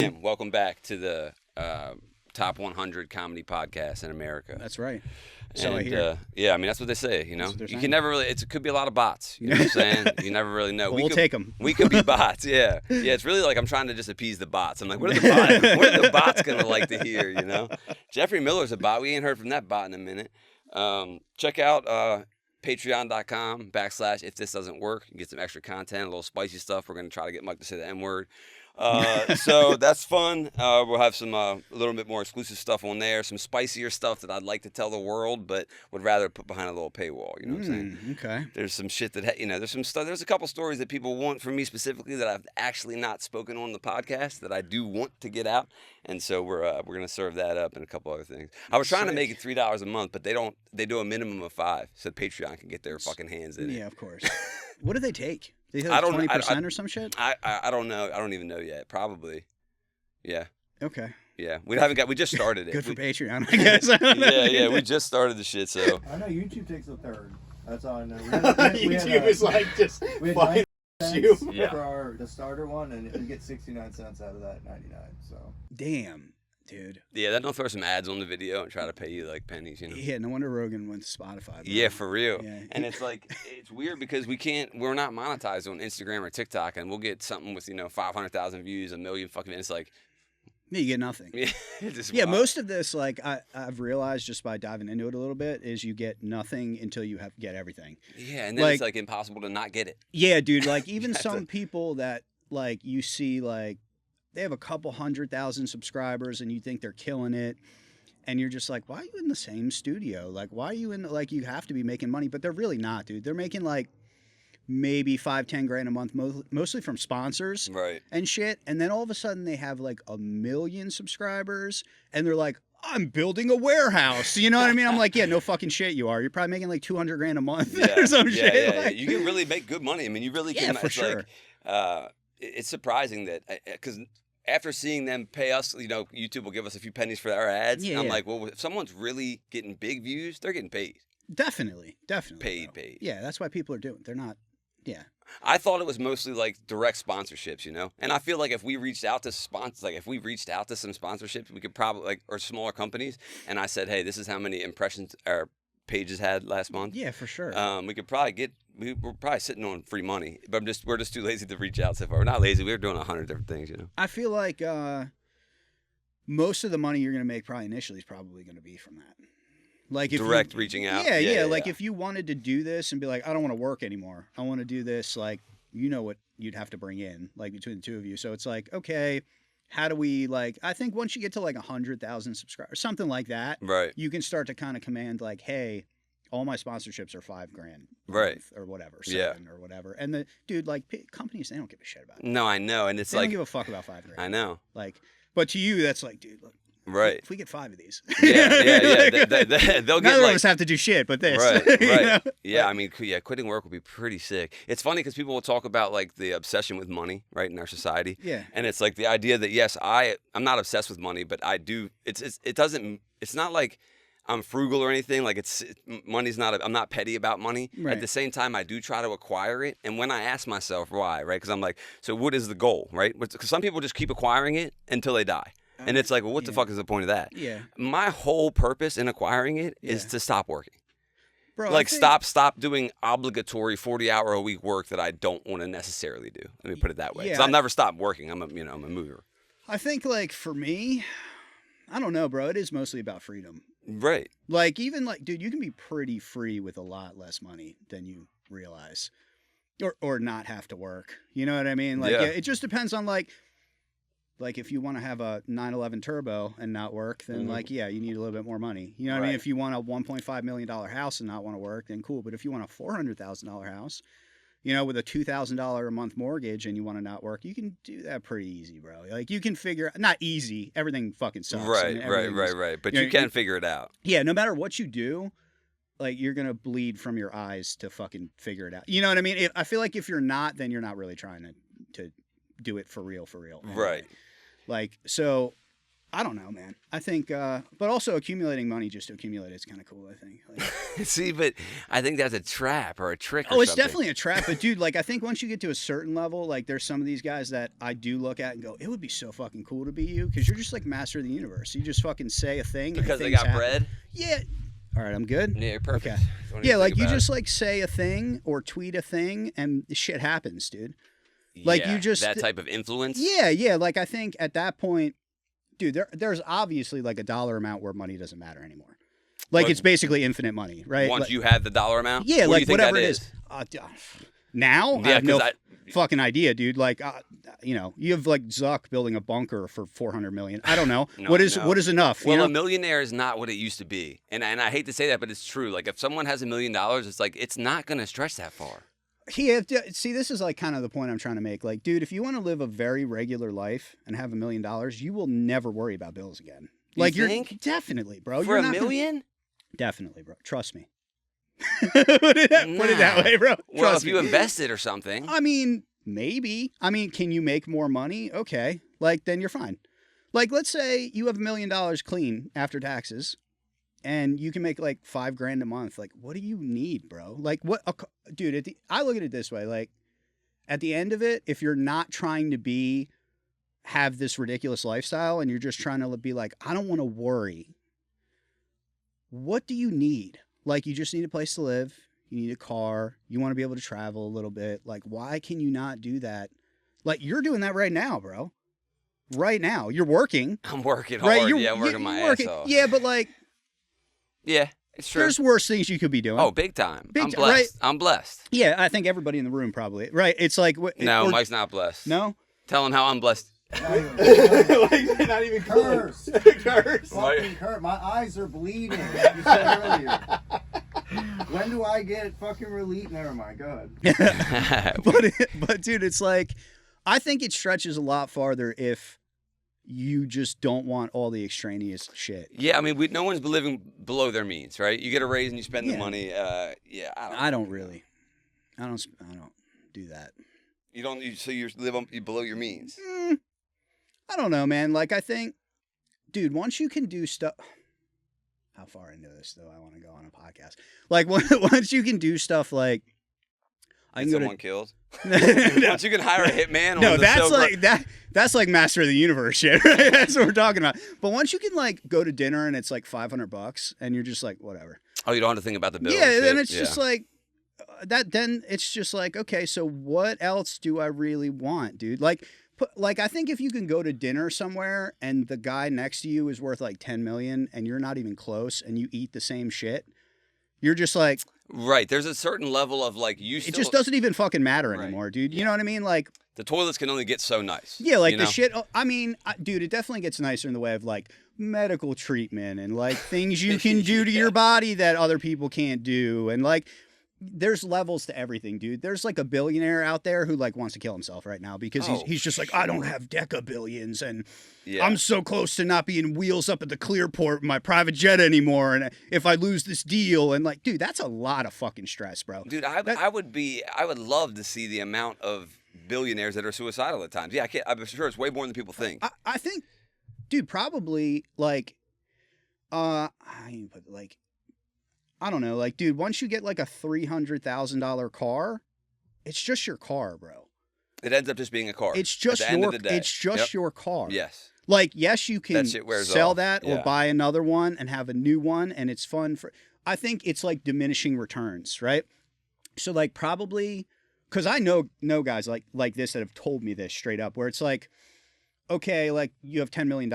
Welcome back to the top 100 comedy podcast in America. That's right. So I hear. Yeah, I mean that's what they say. You know, you can never really. It could be a lot of bots. You know what I'm saying? You never really know. We'll take them. We could be bots. Yeah, yeah. It's really like I'm trying to just appease the bots. I'm like, what are the bots gonna like to hear? You know, Jeffrey Miller's a bot. We ain't heard from that bot in a minute. Check out patreon.com/ if this doesn't work. You get some extra content, a little spicy stuff. We're gonna try to get Mike to say the N word. So that's fun. We'll have some a little bit more exclusive stuff on there, some spicier stuff that I'd like to tell the world, but would rather put behind a little paywall. You know what I'm saying? Okay. There's some shit that there's some stuff. There's a couple stories that people want from me specifically that I've actually not spoken on the podcast that I do want to get out, and so we're gonna serve that up and a couple other things. I was trying to make it $3 a month, but they do a minimum of $5, so Patreon can get their fucking hands in it. Yeah, of course. What do they take? They take 20% or some shit? I don't know. I don't even know yet. Probably. Yeah. Okay. Yeah. We just started it. Good for Patreon, I guess. I don't know. Yeah. We just started the shit, so. I know YouTube takes a third. That's all I know. YouTube is like just fucking you. For the starter one, and we get 69 cents out of that 99. So. Damn, dude. Yeah, then they'll throw some ads on the video and try to pay you like pennies, you know. Yeah, no wonder Rogan went to Spotify. Bro. Yeah, for real. Yeah. And it's like it's weird because we're not monetized on Instagram or TikTok, and we'll get something with 500,000 views, 1 million fucking. And it's like. Yeah, you get nothing. Yeah, most of this, like I've realized just by diving into it a little bit, is you get nothing until you get everything. Yeah, and then it's like impossible to not get it. Yeah, dude. Like even some people that like you see like they have a couple 100,000 subscribers and you think they're killing it, and you're just like, why are you in the same studio? Like, why are you in like you have to be making money, but they're really not, dude. They're making like maybe $5-10 grand a month, mostly from sponsors, right, and shit. And then all of a sudden they have like 1 million subscribers, and they're like, I'm building a warehouse. You know what I mean? I'm like, yeah, no fucking shit, you are. You're probably making like 200 grand a month or some shit. Yeah. Like, you can really make good money. I mean, you really can. Yeah, for sure. Like, it's surprising that because. After seeing them pay us, YouTube will give us a few pennies for our ads. Yeah, I'm like, well, if someone's really getting big views, they're getting paid. Definitely. Paid. Yeah, that's why people are doing it. They're not. Yeah. I thought it was mostly like direct sponsorships, and I feel like if we reached out to some sponsorships, we could probably or smaller companies, and I said, hey, this is how many impressions our pages had last month. Yeah, for sure. We could probably we're probably sitting on free money, but we're just too lazy to reach out so far. We're not lazy. We're doing 100 different things, I feel like most of the money you're going to make probably initially is probably going to be from that. Like if direct reaching out. Yeah. Like if you wanted to do this and be like, I don't want to work anymore. I want to do this. Like, what you'd have to bring in, like between the two of you. So it's like, okay, how do we I think once you get to like 100,000 subscribers, something like that, right? You can start to kind of command like, hey, all my sponsorships are $5 grand, right, or whatever, 7 or whatever. And the dude, like companies, they don't give a shit about it. No, I know, and it's they like don't give a fuck about $5 grand. I know, but to you, that's like, dude, look. Right. If we get 5 of these. Yeah. They'll Neither get of us have to do shit, but this. Right. You know? Yeah, I mean, quitting work would be pretty sick. It's funny because people will talk about like the obsession with money, right, in our society. Yeah. And it's like the idea that yes, I'm not obsessed with money, but I do. It's not like I'm frugal or anything. Like money's not. I'm not petty about money. Right. At the same time, I do try to acquire it. And when I ask myself why, right, because I'm like, so what is the goal, right? Because some people just keep acquiring it until they die. And it's like, well, what the fuck is the point of that? Yeah. My whole purpose in acquiring it is to stop working. Bro, like stop doing obligatory 40-hour-a-week work that I don't want to necessarily do. Let me put it that way. Because I'll never stop working. I'm a mover. I think like for me, I don't know, bro. It is mostly about freedom. Right. Like even like, dude, you can be pretty free with a lot less money than you realize, or not have to work. You know what I mean? Like it just depends on like if you want to have a 911 turbo and not work, then you need a little bit more money. You know what I mean? If you want a $1.5 million house and not want to work, then cool. But if you want a $400,000 house, with a $2,000 a month mortgage and you want to not work, you can do that pretty easy, bro. Like you can not easy. Everything fucking sucks. Right. But you can figure it out. Yeah. No matter what you do, like you're going to bleed from your eyes to fucking figure it out. You know what I mean? I feel like if you're not, then you're not really trying to do it for real. Anyway. Right. Like, so I don't know, man. I think, but also accumulating money just to accumulate is kind of cool, I think. Like, See, but I think that's a trap or a trick or oh, it's something. definitely a trap. But, dude, like, I think once you get to a certain level, like, there's some of these guys that I do look at and go, it would be so fucking cool to be you because you're just like master of the universe. You just fucking say a thing. Because and they things got happen. bread? Yeah. All right, I'm good. Yeah, you're perfect. Okay. Don't Yeah, even like think you about just it. like say a thing or tweet a thing and shit happens, dude. Like Yeah, you just that type of influence. Yeah. Like I think at that point, dude, there's obviously like a dollar amount where money doesn't matter anymore. Like What- it's basically infinite money, right? Once like, you have the dollar amount. yeah, what do like you think whatever that it is. Now, I Yeah, have no because fucking idea, dude. Like, you know, you have like Zuck building a bunker for 400 million. I don't know No, what is no. what is enough. Well, you know? a millionaire is not what it used to be, and I hate to say that, but it's true. Like if someone has $1 million, it's like it's not gonna stretch that far. See, this is like kind of the point I'm trying to make. Like, dude, if you want to live a very regular life and have $1 million, you will never worry about bills again. Like, You you're think? definitely, bro. For you're $1 not million? Definitely, bro. Trust me. Put it that Nah. way, bro. Well, Trust if you me. invested or something. I mean, maybe. I mean, can you make more money? Okay. Like, then you're fine. Like, let's say you have $1 million clean after taxes and you can make like $5,000 a month. Like, what do you need, bro? Like, what, dude, I look at it this way. Like, at the end of it, if you're not trying to have this ridiculous lifestyle and you're just trying to be like, I don't want to worry. What do you need? Like, you just need a place to live. You need a car. You want to be able to travel a little bit. Like, why can you not do that? Like, you're doing that right now, bro. Right now. You're working. I'm working Right? hard. You're, Yeah, I'm working my ass off. Yeah, but like, Yeah, it's true. there's worse things you could be doing. Oh, big time. Big I'm ti- blessed. right? I'm blessed. Yeah, I think everybody in the room probably. Right. It's like. No, or- Mike's not blessed. No? Tell him how I'm blessed. Like, Not even Curse. Curse. Fucking hurt. My eyes are bleeding. Like you said earlier. When do I get fucking relief? Never mind. Go ahead. but dude, it's like, I think it stretches a lot farther if you just don't want all the extraneous shit. Yeah, I mean, no one's living below their means, right? You get a raise and you spend the Yeah. money. Yeah, I don't really. I don't do that. You don't. So you live below your means. I don't know, man. Like, I think, dude, once you can do stuff. How far into this, though, I want to go on a podcast. Like, once you can do stuff like. I Get can go someone killed. to. Once you can hire a hitman. No, on the that's show, like that. That's like Master of the Universe shit, right? That's what we're talking about. But once you can like go to dinner and it's like $500, and you're just like whatever. Oh, you don't have to think about the bill. Yeah, and then shit. it's just like that. Then it's just like, okay, so what else do I really want, dude? Like, I think if you can go to dinner somewhere and the guy next to you is worth like 10 million and you're not even close, and you eat the same shit, you're just like. Right. There's a certain level of like you. It just doesn't even fucking matter Right. anymore, dude. You know what I mean? Like. The toilets can only get so nice. Yeah, like you the know? shit. I mean, dude, it definitely gets nicer in the way of like medical treatment and like things you can do to your body that other people can't do. And like, there's levels to everything, dude. There's like a billionaire out there who like wants to kill himself right now because he's just like, I don't have deca billions and I'm so close to not being wheels up at the Clearport in my private jet anymore. And if I lose this deal, and like, dude, that's a lot of fucking stress, bro. Dude, I would love to see the amount of billionaires that are suicidal at times. Yeah, I'm sure it's way more than people think. I think, dude, probably like, how do you put it? Like, I don't know, like, dude, once you get like a $300,000 car, it's just your car, bro. It ends up just being a car. It's just at the end of the day. it's just your car. Yes. Like, yes, you can That shit wears sell off. that or Yeah. buy another one and have a new one, and it's fun for. I think it's like diminishing returns, right? So like probably because I know guys like this that have told me this straight up, where it's like, okay, like you have $10 million.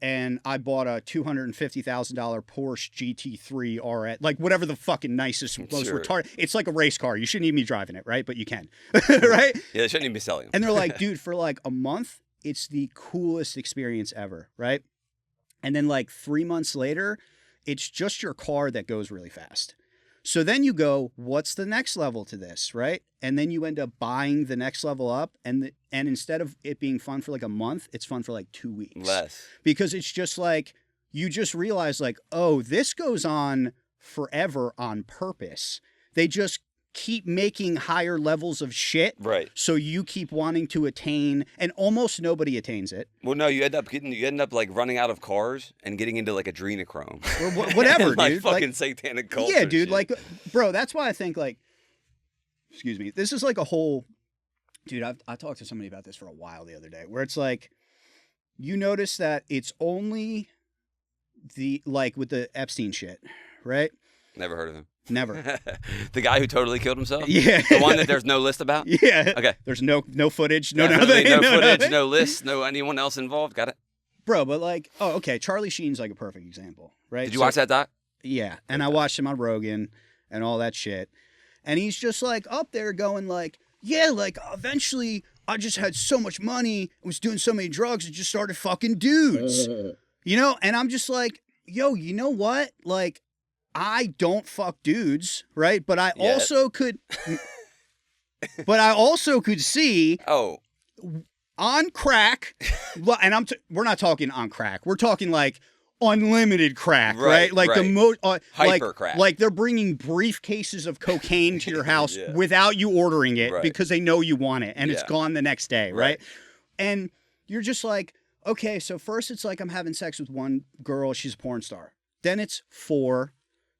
And I bought a $250,000 Porsche GT3 RS, like whatever the fucking nicest, most Sure. retarded. It's like a race car. You shouldn't even be driving it, right? But you can, right? Yeah, they shouldn't even be selling them. And they're like, dude, for like a month, it's the coolest experience ever, right? And then like 3 months later, it's just your car that goes really fast. So then you go, what's the next level to this, right? And then you end up buying the next level up, and instead of it being fun for like a month, it's fun for like 2 weeks. Less. Because it's just like, you just realize like, oh, this goes on forever on purpose. They just keep making higher levels of shit. Right. So you keep wanting to attain, and almost nobody attains it. Well, no, you end up like running out of cars and getting into like adrenochrome Or whatever, and, like, dude. fucking satanic cults. Yeah, dude. Shit. Like, bro, that's why I think like, excuse me, this is like a whole, dude. I talked to somebody about this for a while the other day, where it's like, you notice that it's only the like with the Epstein shit, right? Never heard of him. Never. The guy who totally killed himself? Yeah. The one that there's no list about? Yeah. Okay. There's no footage, no Definitely nothing. no footage, no list, no anyone else involved. Got it. Bro, but like, oh, okay. Charlie Sheen's like a perfect example, right? Did you watch that doc? Yeah. And I watched him on Rogan and all that shit. And he's just like up there going like, yeah, like eventually I just had so much money, was doing so many drugs, and just started fucking dudes. You know? And I'm just like, yo, you know what? Like, I don't fuck dudes, right? But I also could see on crack, and we're not talking on crack. We're talking like unlimited crack, right? Like the most hyper crack. Like they're bringing briefcases of cocaine to your house without you ordering it because they know you want it and it's gone the next day, right? And you're just like, okay, so first it's like I'm having sex with one girl, she's a porn star. Then it's 4,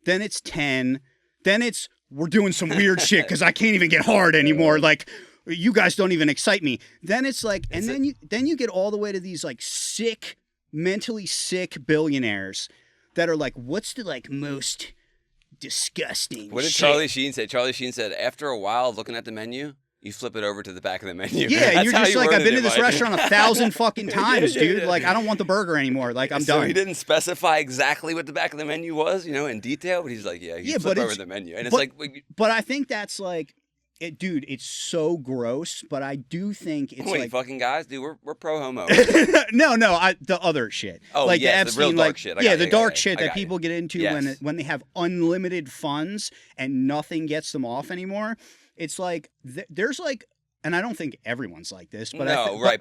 then it's 10, then it's we're doing some weird shit because I can't even get hard anymore. Like, you guys don't even excite me. Then it's like, and then you get all the way to these like sick, mentally sick billionaires that are like, what's the like most disgusting What did shit? Charlie Sheen say? Charlie Sheen said, after a while looking at the menu, you flip it over to the back of the menu. Yeah, and you're That's just how like, I've been to it, this Mike. restaurant 1,000 fucking times, dude. Like, I don't want the burger anymore. Like, I'm So done. he didn't specify exactly what the back of the menu was, in detail, but he's like, you flip over the menu. And it's like... But I think that's like, dude, it's so gross, but I do think it's Wait, like... fucking guys, dude, we're pro-homo. No, the other shit. Oh, like yes, the the real Epstein, dark like, shit. The dark shit that people get into Yes. when they have unlimited funds and nothing gets them off anymore. It's like, there's like... And I don't think everyone's like this, but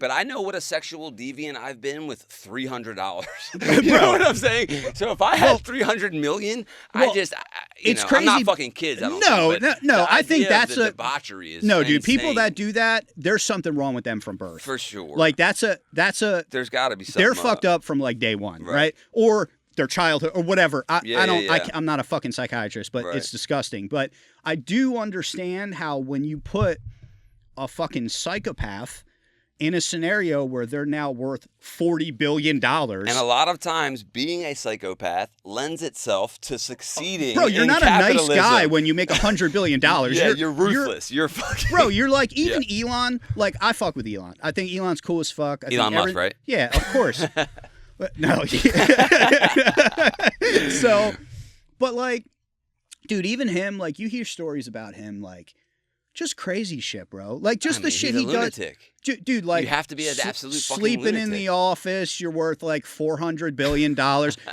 but I know what a sexual deviant I've been with $300. You know what I'm saying? So if I had $300 million, it's crazy. I'm not fucking kids. I don't think, no. I think that's the debauchery is no, dude. insane. People that do that, there's something wrong with them from birth, for sure. Like that's a. There's got to be something. They're fucked up from like day one, right? Or their childhood or whatever. I'm not a fucking psychiatrist, but it's disgusting. But I do understand how when you put a fucking psychopath in a scenario where they're now worth $40 billion. And a lot of times being a psychopath lends itself to succeeding. Bro, you're in not capitalism. a nice guy when you make $100 billion. Yeah, you're ruthless. You're fucking... Bro, you're like, even Elon, like, I fuck with Elon. I think Elon's cool as fuck. Elon Musk, right? Yeah, of course. But no. So, but like, dude, even him, like, you hear stories about him, like, just crazy shit, bro. Like, just the shit he does. Dude, like, you have to be an absolute fucking sleeping lunatic. in the office, you're worth like $400 billion.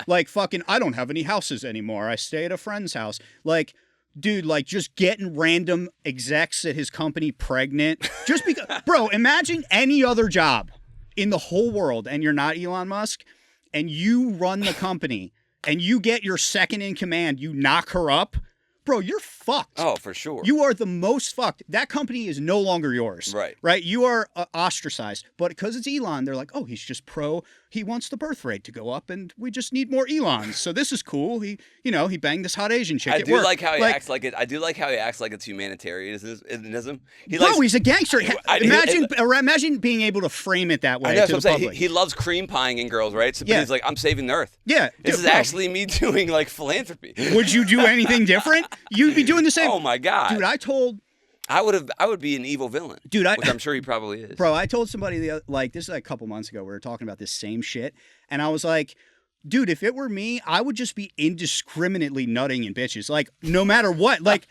Like, fucking, I don't have any houses anymore. I stay at a friend's house. Like, dude, like, just getting random execs at his company pregnant. Just because, bro, imagine any other job in the whole world and you're not Elon Musk and you run the company and you get your second in command, you knock her up. Bro, you're fucked. Oh, for sure. You are the most fucked. That company is no longer yours. Right. Right? You are ostracized. But because it's Elon, they're like, oh, he's just pro. He wants the birth rate to go up, and we just need more Elons. So this is cool. He banged this hot Asian chick at work. I do like how he acts like it's humanitarianism. He's a gangster. Imagine being able to frame it that way to the public. He loves cream pieing in girls, right? So, but he's like, I'm saving the earth. Yeah. This is actually me doing like philanthropy. Would you do anything different? You'd be doing the same. Oh my God. Dude, I would be an evil villain. Dude, which I'm sure he probably is. Bro, I told somebody this is like a couple months ago. We were talking about this same shit, and I was like, dude, if it were me, I would just be indiscriminately nutting in bitches, like no matter what. Like,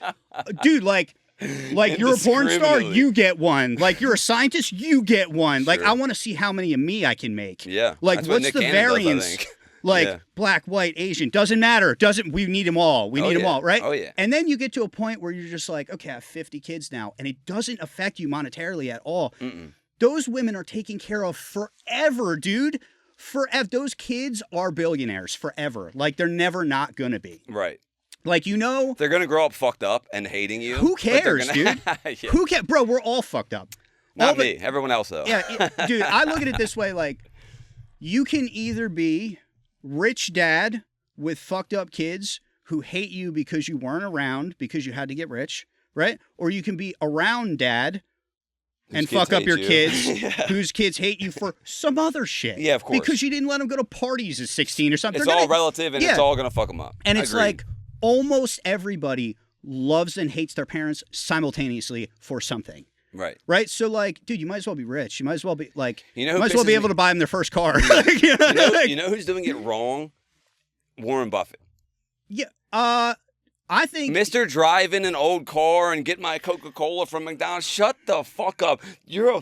dude, like you're a porn star, you get one. Like you're a scientist, you get one. Like I want to see how many of me I can make. Yeah. Like what's the variance? Black, white, Asian, doesn't matter. We need them all. We need them all, right? Oh, yeah. And then you get to a point where you're just like, okay, I have 50 kids now, and it doesn't affect you monetarily at all. Mm-mm. Those women are taken care of forever, dude. Forever. Those kids are billionaires forever. Like, they're never not going to be. Right. Like, you know, they're gonna grow up fucked up and hating you. Who cares, dude? Yeah. Who cares, bro? We're all fucked up. Not me. Everyone else though. Yeah, dude. I look at it this way: like, you can either be rich dad with fucked up kids who hate you because you weren't around because you had to get rich, right? Or you can be around dad and fuck up your kids whose kids hate you for some other shit. Yeah, of course. Because you didn't let them go to parties at 16 or something. It's all relative, and it's all going to fuck them up. And it's like almost everybody loves and hates their parents simultaneously for something. Right. Right? So, like, dude, you might as well be rich. You might as well be, like, you know, might as well be able to buy them their first car. You know who's doing it wrong? Warren Buffett. Yeah. I think Mr. Driving an old car and get my Coca-Cola from McDonald's. Shut the fuck up.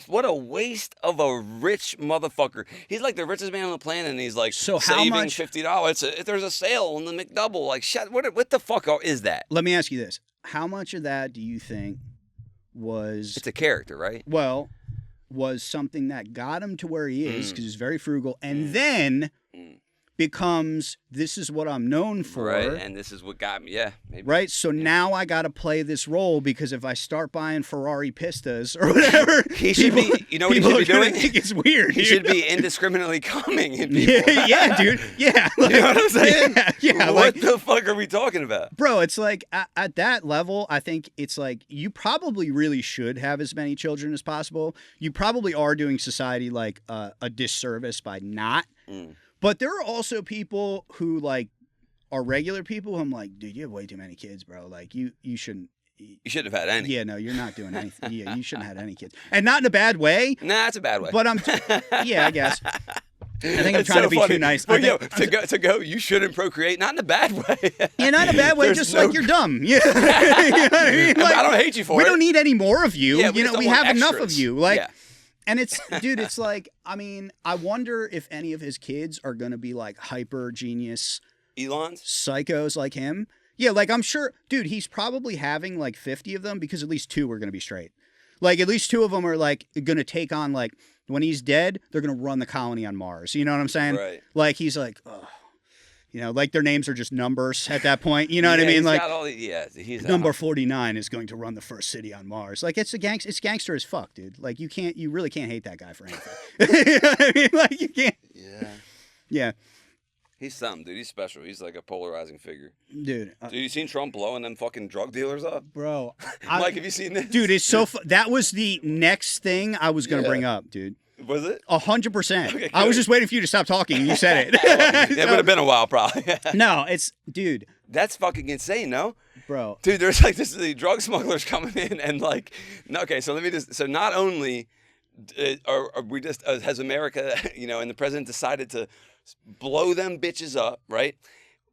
What a waste of a rich motherfucker. He's like the richest man on the planet, and he's like saving $50. There's a sale on the McDouble. Like, shut. What the fuck is that? Let me ask you this: how much of that do you think was? It's a character, right? Well, was something that got him to where he is because he's very frugal, and then becomes, this is what I'm known for. Right, and this is what got me, maybe. Right, so now I got to play this role because if I start buying Ferrari Pistas or whatever, he should be, you know what he should be doing? Think it's weird. He should be indiscriminately coming in people. Yeah, dude, yeah. Like, you know what I'm saying? Yeah, what the fuck are we talking about? Bro, it's like, at that level, I think it's like, you probably really should have as many children as possible. You probably are doing society like a disservice by not. But there are also people who, like, are regular people who I'm like, dude, you have way too many kids, bro. Like, you shouldn't. You shouldn't have had any. Yeah, no, you're not doing anything. Yeah, you shouldn't have had any kids. And not in a bad way. Nah, it's a bad way. But yeah, I guess. I think I'm trying to be too nice. Well, to go, you shouldn't procreate, not in a bad way. Yeah, not in a bad way, just like you're dumb. Yeah. You know what I mean? Like, I don't hate you for it. We don't need any more of you. Yeah, we have extras. enough of you. Like, yeah. And it's, dude, it's like, I mean, I wonder if any of his kids are going to be like hyper genius Elon's psychos like him. Yeah, like I'm sure, dude, he's probably having like 50 of them because at least 2 are going to be straight. Like at least 2 of them are like going to take on, like, when he's dead, they're going to run the colony on Mars. You know what I'm saying? Right. Like he's like, oh. You know, like their names are just numbers at that point. You know what I mean? Like, he's number 49 is going to run the first city on Mars. Like, it's gangster as fuck, dude. Like, you really can't hate that guy for anything. You know what I mean? Like, you can't. Yeah. Yeah. He's something, dude. He's special. He's like a polarizing figure. Dude, you seen Trump blowing them fucking drug dealers up? Bro. Mike, have you seen this? Dude, it's so that was the next thing I was going to bring up, dude. Was it? 100%. Okay, I was just waiting for you to stop talking and you said it. It would have been a while, probably. No, it's, dude. That's fucking insane, no? Bro. Dude, there's like the drug smugglers coming in and like, okay, so not only are we just, has America, and the president decided to blow them bitches up, right?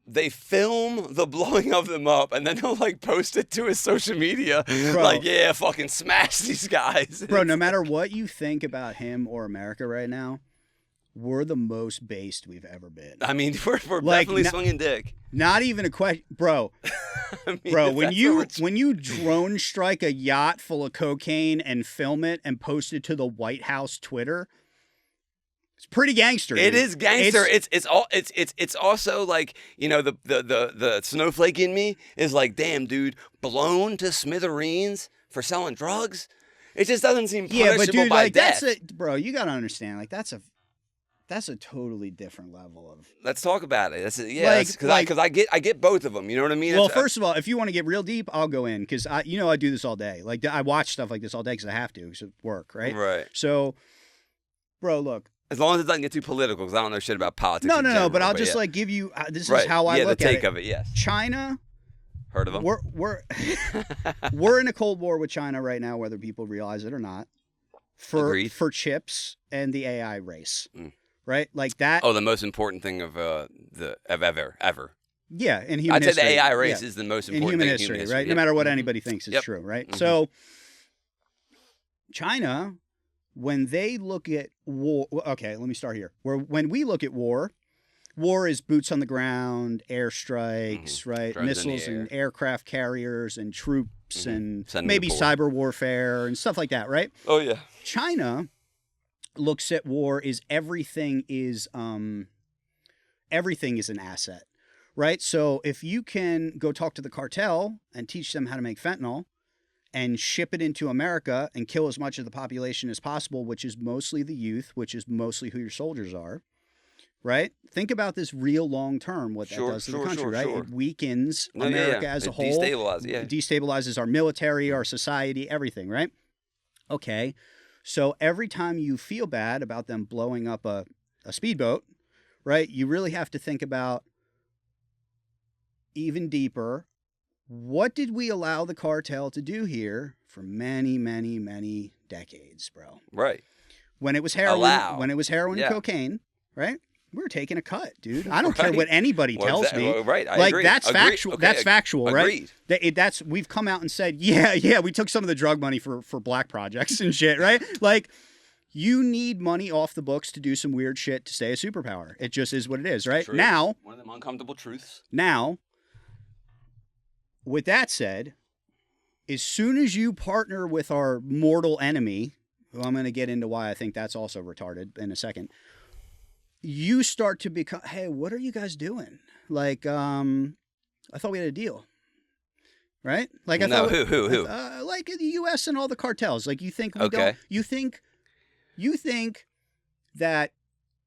They film the blowing of them up and then he'll like post it to his social media. Bro. Like, yeah, fucking smash these guys. Bro, no matter what you think about him or America right now, we're the most based we've ever been. I mean, we're like, definitely swinging dick. Not even a question, bro. I mean, bro, when you drone strike a yacht full of cocaine and film it and post it to the White House Twitter, it's pretty gangster. It is gangster. It's also like, the snowflake in me is like, damn, dude, blown to smithereens for selling drugs. It just doesn't seem punishable but dude, by like death. Bro, you gotta understand, like that's a totally different level of. Let's talk about it. Because I get both of them. You know what I mean? Well, first of all, if you want to get real deep, I'll go in because I do this all day. Like I watch stuff like this all day because I have to because of work, right? Right. So, bro, look. As long as it doesn't get too political, because I don't know shit about politics. No, but I'll just like give you. This is how I look at it. Yeah, the take of it. Yes. China. Heard of them? We're in a cold war with China right now, whether people realize it or not. For chips and the AI race, right? Like that. Oh, the most important thing of ever. Yeah, in human history. I'd say the AI race is the most important thing in human history, right? Yeah. No matter what anybody thinks is true, right? Mm-hmm. So, China, when they look at war, okay, let me start here. When we look at war is boots on the ground, airstrikes, right? Drones missiles and aircraft carriers and troops and Sending maybe cyber warfare and stuff like that, right? Oh yeah. China looks at war as everything is an asset, right? So if you can go talk to the cartel and teach them how to make fentanyl and ship it into America and kill as much of the population as possible, which is mostly the youth, which is mostly who your soldiers are, right? Think about this real long term, what that does to the country, right? It weakens America as a whole. Destabilizes our military, our society, everything, right? Okay. So every time you feel bad about them blowing up a speedboat, right, you really have to think about even deeper, what did we allow the cartel to do here for many, many, many decades, bro? Right. When it was heroin, and cocaine, right? We were taking a cut, dude. I don't care what anybody tells me. Right. I like agree. that's factual. Okay. That's factual, Agreed. right? That's we've come out and said, yeah, we took some of the drug money for black projects and shit, right? Like, you need money off the books to do some weird shit to stay a superpower. It just is what it is, right? True. Now, one of them uncomfortable truths. Now, with that said, as soon as you partner with our mortal enemy, who I'm going to get into why I think that's also retarded in a second, you start to become, hey, what are you guys doing? Like, I thought we had a deal, right? Like, I thought who? Like the U.S. and all the cartels. Like, you think we Okay. don't? You think that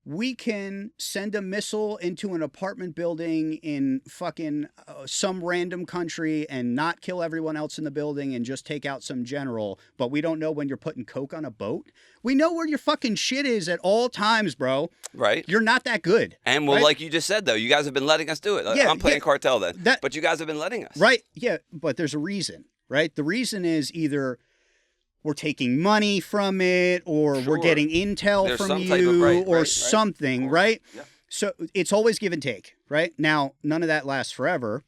we can send a missile into an apartment building in fucking some random country and not kill everyone else in the building and just take out some general, but we don't know when you're putting coke on a boat? We know where your fucking shit is at all times, bro. Right. You're not that good. And well, right? like you just said, though, you guys have been letting us do it. Yeah, I'm playing cartel then. But you guys have been letting us. Right. Yeah. But there's a reason, right? The reason is either we're taking money from it, or we're getting intel from you, or something, right? Yeah. So it's always give and take, right? Now, none of that lasts forever.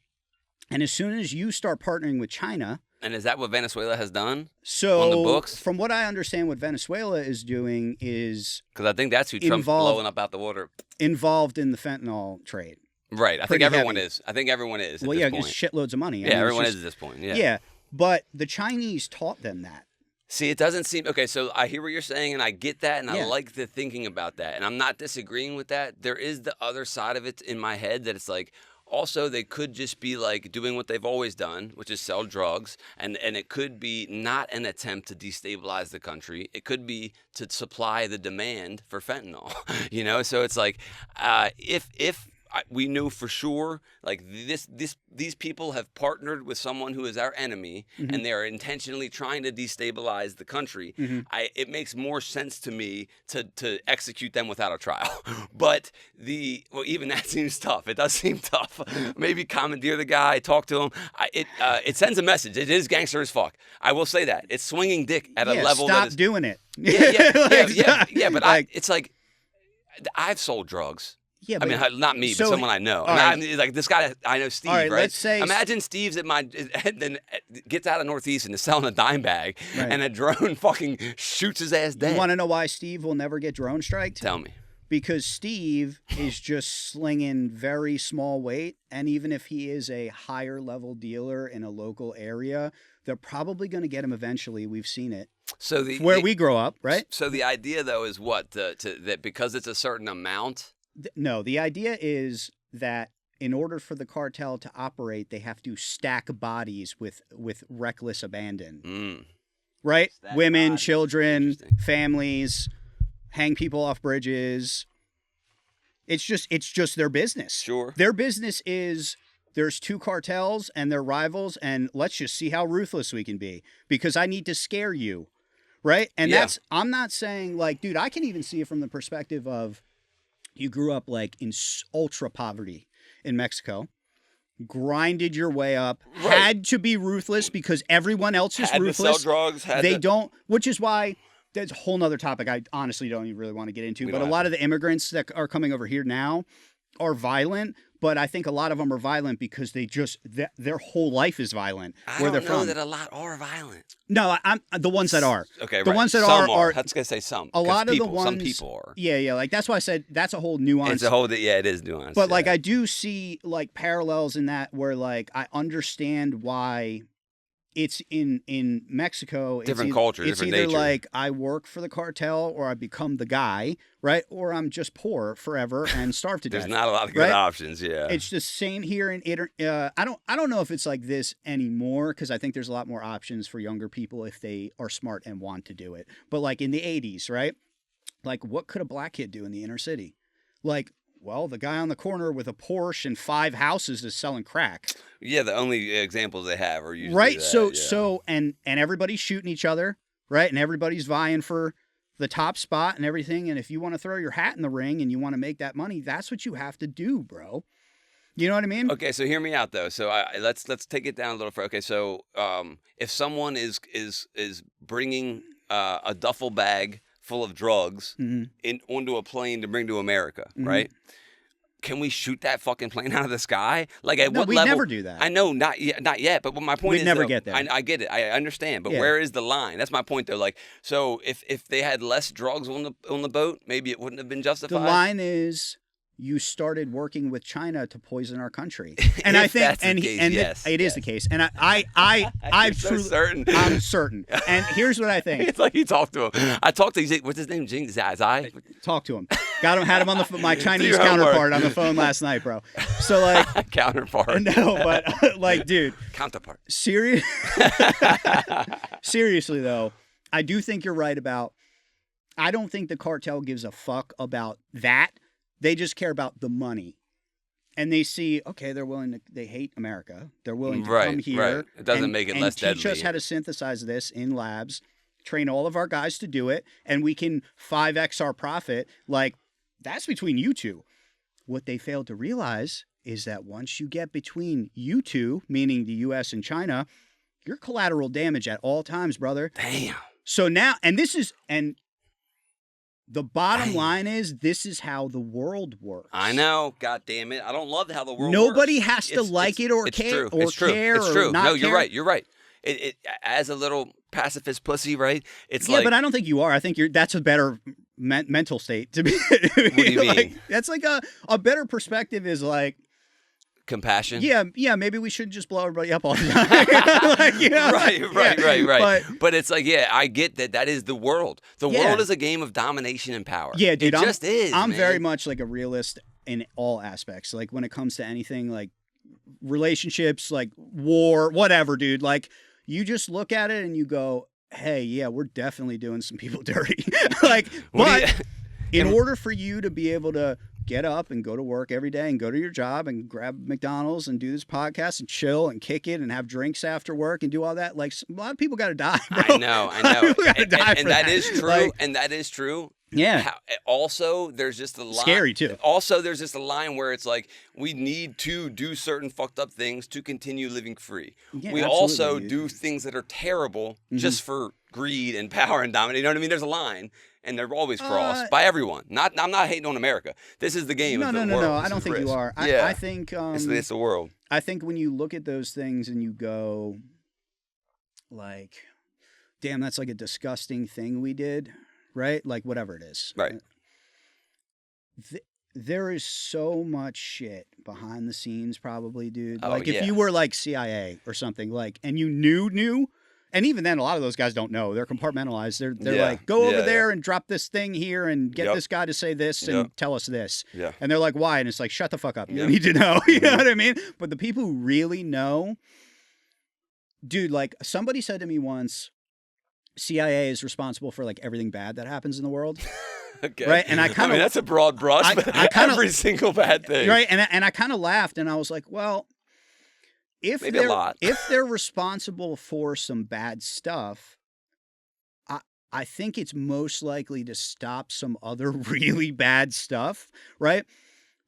And as soon as you start partnering with China... And is that what Venezuela has done so, on the books? From what I understand, what Venezuela is doing is... Because I think that's who Trump's blowing up out the water. Involved in the fentanyl trade. Right. I think everyone is. Well, yeah, it's shitloads of money. Yeah, everyone is at this point. Yeah. Yeah. But the Chinese taught them that. See, it doesn't seem... Okay, so I hear what you're saying, and I get that, and I like the thinking about that. And I'm not disagreeing with that. There is the other side of it in my head that it's like, also, they could just be like doing what they've always done, which is sell drugs. And it could be not an attempt to destabilize the country. It could be to supply the demand for fentanyl. You know? So it's like, if we knew for sure, like these people have partnered with someone who is our enemy, and they are intentionally trying to destabilize the country. It makes more sense to me to execute them without a trial. But even that seems tough. It does seem tough. Maybe commandeer the guy, talk to him. It sends a message. It is gangster as fuck. I will say that. It's swinging dick at a level stop that is doing it. But it's like I've sold drugs. Yeah, I mean, not me, but someone I know. I mean, like this guy, I know Steve, right? Let's say, imagine Steve's then gets out of Northeast and is selling a dime bag, and a drone fucking shoots his ass dead. You want to know why Steve will never get drone striked? Tell me. Because Steve is just slinging very small weight, and even if he is a higher level dealer in a local area, they're probably going to get him eventually. We've seen it. So where we grow up, right? So the idea, though, is what that because it's a certain amount. No, the idea is that in order for the cartel to operate, they have to stack bodies with reckless abandon. Right? Stack Women, bodies. Children, families, hang people off bridges. It's just their business. Sure. Their business is there's two cartels and they're rivals, and let's just see how ruthless we can be because I need to scare you. Right? And I'm not saying like, dude, I can even see it from the perspective of you grew up like in ultra poverty in Mexico, grinded your way up, had to be ruthless because everyone else is ruthless. To sell drugs. Don't, which is why that's a whole nother topic I honestly don't even really want to get into. But a lot of the immigrants that are coming over here now are violent, but I think a lot of them are violent because they just their whole life is violent. I don't know that a lot are violent. No, I'm the ones that are. Okay, the ones that some are. I was gonna say some. A lot of the ones. Some people are. Yeah. Like that's why I said that's a whole nuance. It's a whole. Yeah, it is nuanced. But like I do see like parallels in that where like I understand why it's in Mexico. Different culture, it's different either nature. like I work for the cartel or I become the guy, right? Or I'm just poor forever and starve to There's death. not a lot of good right? options. Yeah. It's the same here in I don't know if it's like this anymore because I think there's a lot more options for younger people if they are smart and want to do it. But like in the 80s, right? Like what could a black kid do in the inner city? Like, well, the guy on the corner with a Porsche and 5 houses is selling crack. Yeah, the only examples they have are usually Right. that, So and everybody's shooting each other, right? And everybody's vying for the top spot and everything. And if you want to throw your hat in the ring and you want to make that money, that's what you have to do, bro. You know what I mean? Okay, so hear me out though. So let's take it down a little further. Okay, so if someone is bringing a duffel bag full of drugs onto a plane to bring to America, right? Can we shoot that fucking plane out of the sky? Like at what we'd level? never do that. I know, not yet. But what my point We'd is, never though, get there. I get it. I understand. But Yeah. where is the line? That's my point, though. Like, so if they had less drugs on the boat, maybe it wouldn't have been justified. The line is you started working with China to poison our country, and If I think, that's the and, case, and yes, it is yes. the case, and I'm so truly certain. I'm certain. And here's what I think. It's like you talked to him. I talked to what's his name? Jing Zai. Talk to him. Had him on my Chinese your homework. counterpart on the phone last night, bro. So like, Counterpart. no, but like, dude, Counterpart. seriously though, I do think you're right about. I don't think the cartel gives a fuck about that. They just care about the money. And they see, okay, they hate America. They're willing to come here. Right. It doesn't make it less teach deadly. us how to synthesize this in labs, train all of our guys to do it, and we can 5x our profit. Like, that's between you two. What they failed to realize is that once you get between you two, meaning the U.S. and China, you're collateral damage at all times, brother. Damn. So now, the bottom line is this is how the world works. I know. God damn it. I don't love how the world Nobody works. has to like it or care or It's true. care It's or true. not No, you're care. right. You're right. It as a little pacifist pussy, right? It's Yeah, like, but I don't think you are. I think that's a better mental state to be. What do you like, mean? That's like a better perspective is like, compassion. yeah, maybe we shouldn't just blow everybody up all the time. Like, you know, Right. But it's like, yeah, I get that. That is the world. The Yeah. world is a game of domination and power. Yeah, dude, it just is. I'm man. very much like a realist in all aspects. Like when it comes to anything, like relationships, like war, whatever, dude. Like you just look at it and you go, hey, yeah, we're definitely doing some people dirty. Like, but in order for you to be able to get up and go to work every day and go to your job and grab McDonald's and do this podcast and chill and kick it and have drinks after work and do all that, like a lot of people got to die, bro. I know. And that is true. Like, and that is true. yeah. Also, there's just a line. Scary, too. Also, there's just a line where it's like, we need to do certain fucked up things to continue living free. Yeah, we absolutely, also dude. do things that are terrible just for greed and power and domination. You know what I mean? There's a line, and they're always crossed by everyone. I'm not hating on America. This is the game of the world. No. This I don't is think risk. you are. Yeah. I think It's the world. I think when you look at those things and you go, like, damn, that's like a disgusting thing we did, right? Like whatever it is. Right. There is so much shit behind the scenes, probably, dude. Oh, Like if yeah. you were like CIA or something, like, and you knew, and even then, a lot of those guys don't know. They're compartmentalized. They're Yeah. like, go over Yeah, there and drop this thing here and get Yep. this guy to say this and Yep. tell us this. Yeah. And they're like, why? And it's like, shut the fuck up. You Yep. don't need to know. You know what I mean? But the people who really know, dude, like somebody said to me once, CIA is responsible for like everything bad that happens in the world. Okay. Right, and I kinda- that's a broad brush, I- but I kinda- every single bad thing. Right. And I kind of laughed and I was like, well, if Maybe a lot. if they're responsible for some bad stuff, I think it's most likely to stop some other really bad stuff, right?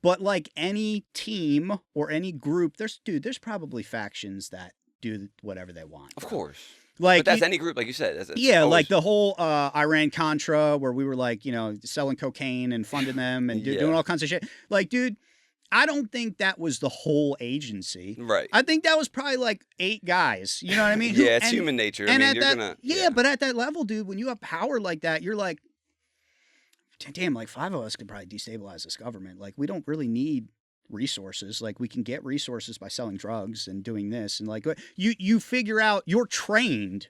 But like any team or any group, there's probably factions that do whatever they want. Of course. Like But that's any group, like you said. It's yeah, always- like the whole Iran-Contra where we were like, selling cocaine and funding them and Yeah. doing all kinds of shit. Like, dude, I don't think that was the whole agency. Right. I think that was probably like 8 guys. You know what I mean? Yeah, it's human nature. I mean, you're gonna. Yeah, but at that level, dude, when you have power like that, you're like, damn, like 5 of us could probably destabilize this government. Like, we don't really need resources. Like we can get resources by selling drugs and doing this. And like you figure out you're trained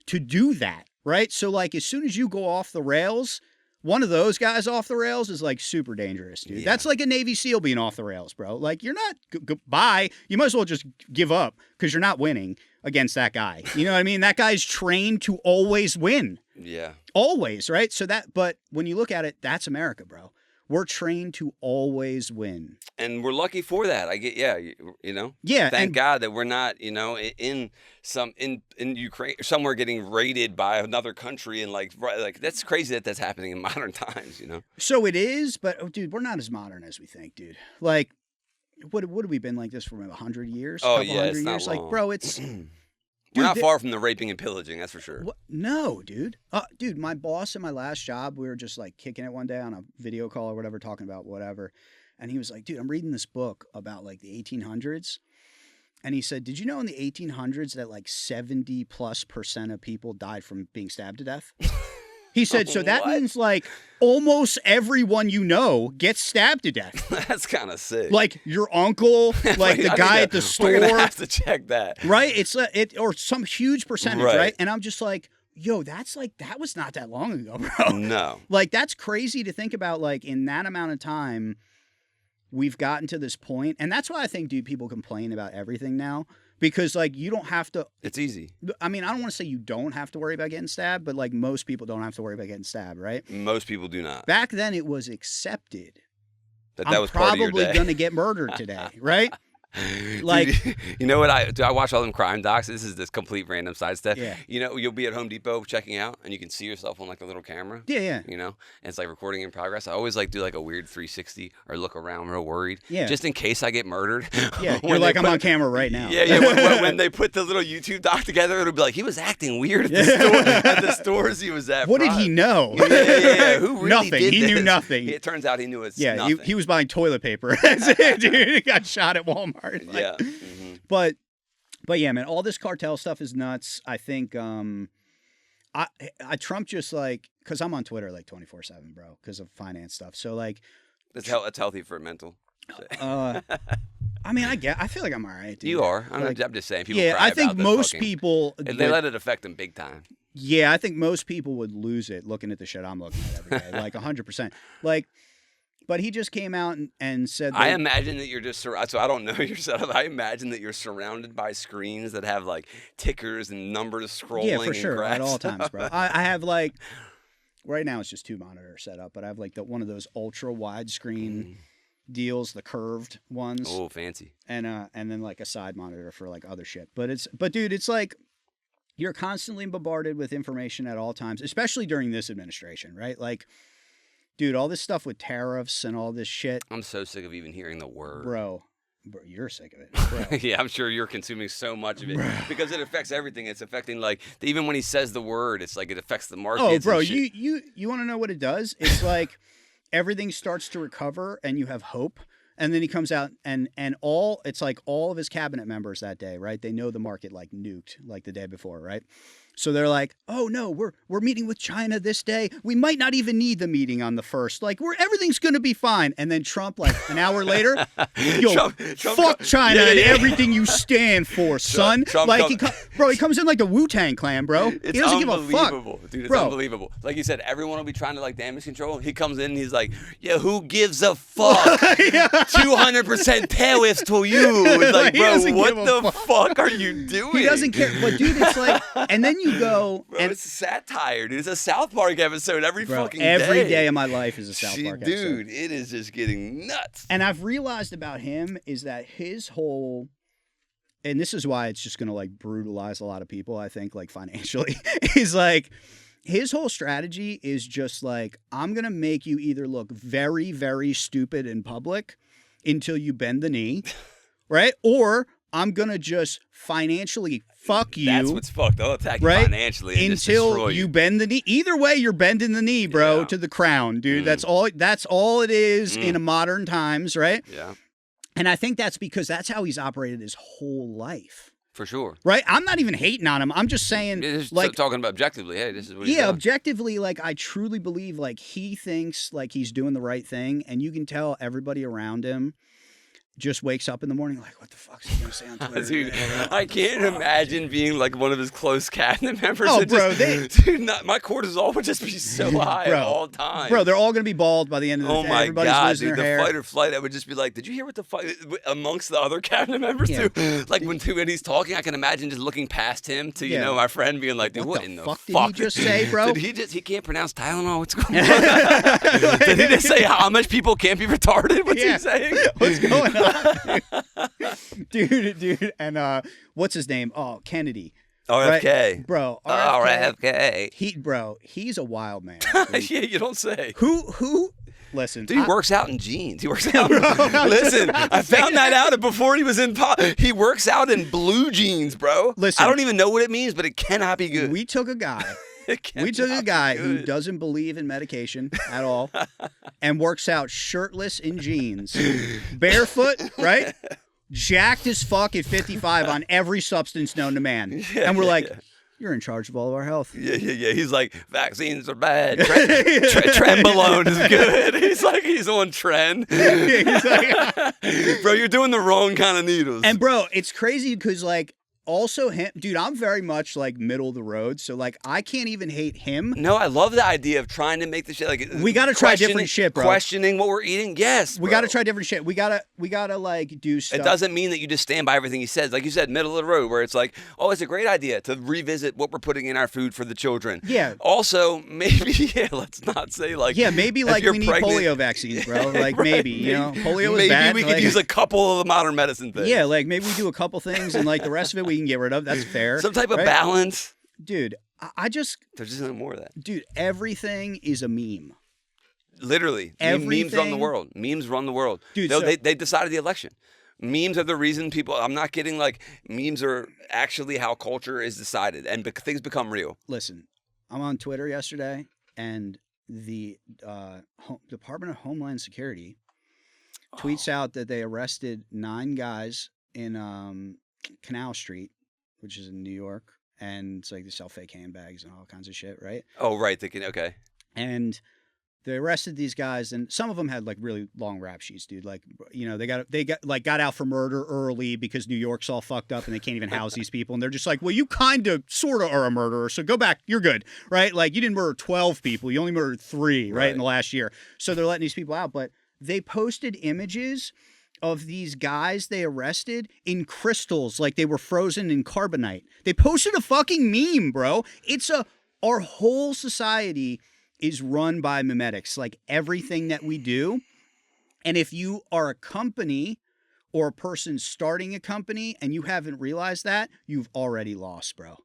to do that, right? So like as soon as you go off the rails, one of those guys off the rails is like super dangerous, dude. Yeah. That's like a Navy SEAL being off the rails, bro. Like you're not bye. You might as well just give up because you're not winning against that guy. You know what I mean? That guy's trained to always win. Yeah. Always, right? So but when you look at it, that's America, bro. We're trained to always win. And we're lucky for that. I get, you know? Yeah. Thank God that we're not, you know, in Ukraine, somewhere getting raided by another country. And like that's crazy that that's happening in modern times, you know? So it is, but dude, we're not as modern as we think, dude. Like, what have we been like this for 100 years? Oh, yeah, it's not years? long. Like, bro, it's... We're not far from the raping and pillaging, that's for sure. No, dude. Dude, my boss in my last job, we were just like kicking it one day on a video call or whatever, talking about whatever. And he was like, dude, I'm reading this book about like the 1800s. And he said, did you know in the 1800s that like 70+% of people died from being stabbed to death? He said, so that means like almost everyone you know gets stabbed to death. That's kind of sick. Like your uncle, like the guy at the store. We're going to have to check that. Right? It's or some huge percentage, right? And I'm just like, yo, that's like, that was not that long ago, bro. No. Like that's crazy to think about, like in that amount of time, we've gotten to this point. And that's why I think, dude, people complain about everything now. Because, like, you don't have to... It's easy. I mean, I don't want to say you don't have to worry about getting stabbed, but, like, most people don't have to worry about getting stabbed, right? Most people do not. Back then, it was accepted. That was part of your day. I'm probably going to get murdered today, right? Like, dude, you know what? I watch all them crime docs. This is this complete random side stuff. Yeah. You know, you'll be at Home Depot checking out, and you can see yourself on like a little camera. Yeah, yeah. You know, and it's like recording in progress. I always like do like a weird 360 or look around real worried. Yeah. Just in case I get murdered. Yeah. You're like, I'm on camera right now. Yeah, yeah. When they put the little YouTube doc together, it'll be like he was acting weird at the store, at the stores he was at. What did he know? Yeah. Who really nothing. Did He this? knew nothing. It turns out he knew it's nothing. Yeah, he was buying toilet paper. That's it, dude. He got shot at Walmart. Like, yeah. Mm-hmm. But yeah, man, all this cartel stuff is nuts. I think Trump just like, because I'm on Twitter like 24/7, bro, because of finance stuff. So like, it's healthy for mental. I mean, I feel like I'm all right, dude. You are. I'm just saying. People cry I think about most people they let it affect them big time. Yeah, I think most people would lose it looking at the shit I'm looking at every day, like 100%. Like. But he just came out and said that... I imagine that you're just... So I don't know your setup. I imagine that you're surrounded by screens that have, like, tickers and numbers scrolling. Yeah, for sure. At all times, bro. I have, like... Right now, it's just 2 monitors set up. But I have, like, one of those ultra widescreen deals, the curved ones. Oh, fancy. And then, like, a side monitor for, like, other shit. But, dude, it's like... You're constantly bombarded with information at all times, especially during this administration, right? Like... Dude, all this stuff with tariffs and all this shit. I'm so sick of even hearing the word. Bro, you're sick of it. Bro. Yeah, I'm sure you're consuming so much of it. Bro. Because it affects everything. It's affecting, like, even when he says the word, it's like it affects the markets. Oh, bro, you want to know what it does? It's like everything starts to recover and you have hope. And then he comes out and it's like all of his cabinet members that day, right? They know the market like nuked like the day before, right? So they're like, oh no, we're meeting with China this day. We might not even need the meeting on the 1st. Like everything's gonna be fine. And then Trump, like an hour later, yo, fuck China and everything you stand for, son. Trump like he comes in like the Wu-Tang Clan, bro. It's he doesn't give a fuck. Dude, it's bro. Unbelievable. Like you said, everyone will be trying to like damage control. He comes in and he's like, yeah, who gives a fuck? 200% tariffs to you. It's like, bro, what the fuck are you doing? He doesn't care. But dude, it's like, and then you go, bro, and it's satire, dude. It's a South Park episode every fucking day. Every day of my life is a South Park episode. Dude, it is just getting nuts. And I've realized about him is that his whole, and this is why it's just going to like brutalize a lot of people, I think, like financially, is like his whole strategy is just like, I'm going to make you either look very, very stupid in public until you bend the knee, right? Or I'm going to just financially fuck you. That's what's fucked. They'll attack you financially and until you bend the knee. Either way, you're bending the knee, bro, to the crown, dude. That's all it is in modern times, right? Yeah. And I think that's because that's how he's operated his whole life. For sure. Right? I'm not even hating on him. I'm just saying, like, talking about objectively, hey, this is what he's doing. Objectively, like, I truly believe, like, he thinks, like, he's doing the right thing, and you can tell everybody around him just wakes up in the morning like, what the fuck's he gonna say on Twitter? Dude, I can't imagine being like one of his close cabinet members. Oh, bro, dude, my cortisol would just be so high at all times. Bro, they're all gonna be bald by the end of the day. Oh my Everybody's God, losing dude, their the hair. fight or flight, I would just be like, did you hear what the fight amongst the other cabinet members too? Like when he's talking, I can imagine just looking past him to, you know, my friend being like, dude, what in the fuck did he just say, bro? Did he can't pronounce Tylenol? What's going on? Did he just say how much people can't be retarded? What's he saying? What's going on? Dude, and what's his name? Oh, Kennedy. RFK. Right? Bro, RFK. He's a wild man. Yeah, you don't say. Who? Listen, dude, he works out in jeans. He works out. Listen, I found that out before he was in he works out in blue jeans, bro. Listen, I don't even know what it means, but it cannot be good. We took a guy. Who doesn't believe in medication at all and works out shirtless in jeans, barefoot, right? Jacked as fuck at 55 on every substance known to man. And we're like, you're in charge of all of our health. Yeah. He's like, vaccines are bad. Trenbolone is good. He's on trend. He's like, bro, you're doing the wrong kind of needles. And bro, it's crazy because like, also him, dude, I'm very much like middle of the road, so like I can't even hate him. No, I love the idea of trying to make the shit like we got to try different shit, bro. Questioning what we're eating, yes. We got to try different shit. We gotta like do stuff. It doesn't mean that you just stand by everything he says. Like you said, middle of the road, where it's like, oh, it's a great idea to revisit what we're putting in our food for the children. Yeah. Also, maybe let's not say like maybe like we need polio vaccines, bro. Like right, maybe you know polio is bad. Maybe we could use a couple of the modern medicine things. Yeah, like maybe we do a couple things and like the rest of it we can get rid of. That's fair. Some type of balance. Dude, there's just no more of that. Dude, everything is a meme. Literally. Memes run the world. Memes run the world. Dude, they decided the election. Memes are the reason people, I'm not kidding, like memes are actually how culture is decided and things become real. Listen, I'm on Twitter yesterday and the Department of Homeland Security tweets out that they arrested 9 guys in Canal Street, which is in New York, and it's like they sell fake handbags and all kinds of shit, right? Oh, right. Okay. And they arrested these guys, and some of them had like really long rap sheets, dude. Like, you know, they got out for murder early because New York's all fucked up and they can't even house these people. And they're just like, well, you kind of, sort of are a murderer, so go back, you're good, right? Like, you didn't murder 12 people, you only murdered 3, right, in the last year. So they're letting these people out, but they posted images of these guys they arrested in crystals, like they were frozen in carbonite. They posted a fucking meme, bro. Our whole society is run by memetics, like everything that we do. And if you are a company or a person starting a company and you haven't realized that, you've already lost, bro.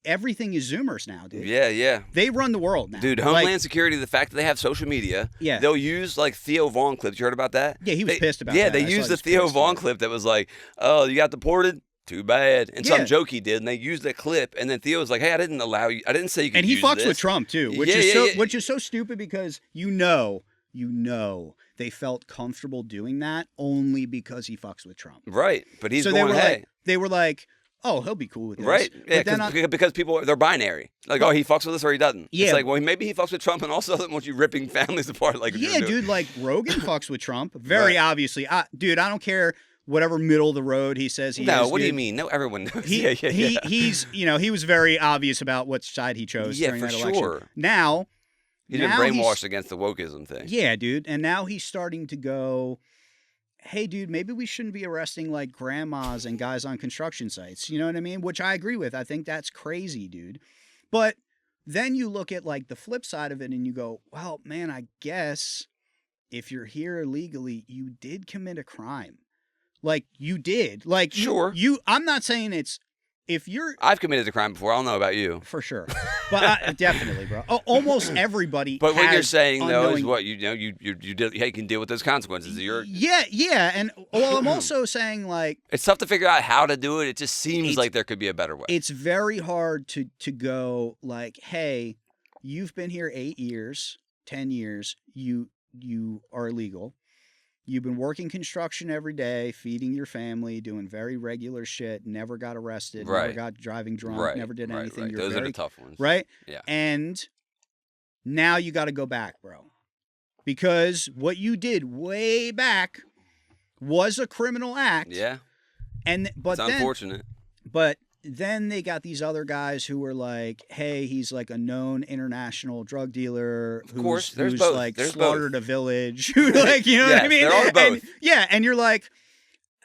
Everything is Zoomers now, dude. Yeah. They run the world now. Dude, Homeland Security, the fact that they have social media, they'll use like Theo Vaughn clips. You heard about that? Yeah, he was pissed about that. Yeah, they used the Theo Vaughn clip that was like, oh, you got deported? Too bad. And some joke he did, and they used that clip, and then Theo was like, hey, I didn't say you could use this. And he fucks with Trump, too, which is so stupid because you know they felt comfortable doing that only because he fucks with Trump. Right, but he's they were like, oh, he'll be cool with this. Right, yeah, because people, they're binary. Like, oh, he fucks with us or he doesn't. Yeah. It's like, well, maybe he fucks with Trump and also doesn't want you ripping families apart. Like, yeah, dude, like Rogan fucks with Trump. Very obviously. Dude, I don't care whatever middle of the road he says he is. No, what do you mean? No, everyone knows. He's, he was very obvious about which side he chose during that election. Sure. Now, he's been brainwashed against the wokeism thing. Yeah, dude. And now he's starting to go, hey, dude, maybe we shouldn't be arresting like grandmas and guys on construction sites. You know what I mean? Which I agree with. I think that's crazy, dude. But then you look at like the flip side of it and you go, well, man, I guess if you're here illegally, you did commit a crime. Like you did. Like sure. I'm not saying it's if you're. I've committed a crime before. I don't know about you. For sure, but definitely, bro. Almost everybody. But what you're saying though is what you can deal with those consequences. Yeah, and well, I'm also saying like it's tough to figure out how to do it. It just seems like there could be a better way. It's very hard to go like, hey, you've been here 8 years, 10 years. You are illegal. You've been working construction every day, feeding your family, doing very regular shit, never got arrested, never got driving drunk, never did anything. Right. Those are the tough ones. Right? Yeah. And now you got to go back, bro. Because what you did way back was a criminal act. Yeah. But it's unfortunate. But then they got these other guys who were like, hey, he's like a known international drug dealer who's both. like there's slaughtered both. a village. Like, you know what I mean? There are both. And you're like,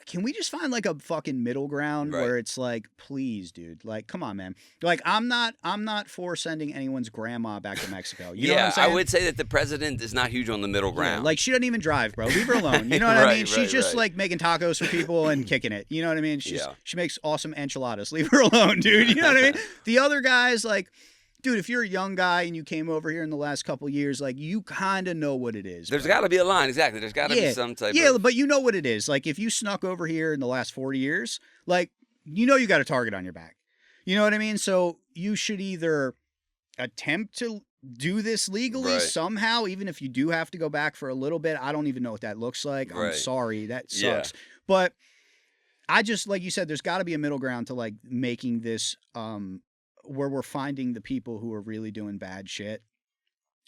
can we just find like a fucking middle ground where it's like, please, dude, like, come on, man. Like, I'm not for sending anyone's grandma back to Mexico. You know what I'm saying? I would say that the president is not huge on the middle ground. Like, she doesn't even drive, bro. Leave her alone. You know what I mean? She's just like making tacos for people and kicking it. You know what I mean? She makes awesome enchiladas. Leave her alone, dude. You know what I mean? The other guys, like, dude, if you're a young guy and you came over here in the last couple of years, like, you kind of know what it is. There's got to be a line, exactly. There's got to be some type of... Yeah, but you know what it is. Like, if you snuck over here in the last 40 years, like, you know you got a target on your back. You know what I mean? So you should either attempt to do this legally somehow, even if you do have to go back for a little bit. I don't even know what that looks like. I'm sorry. That sucks. But I just, like you said, there's got to be a middle ground to, like, making this... where we're finding the people who are really doing bad shit.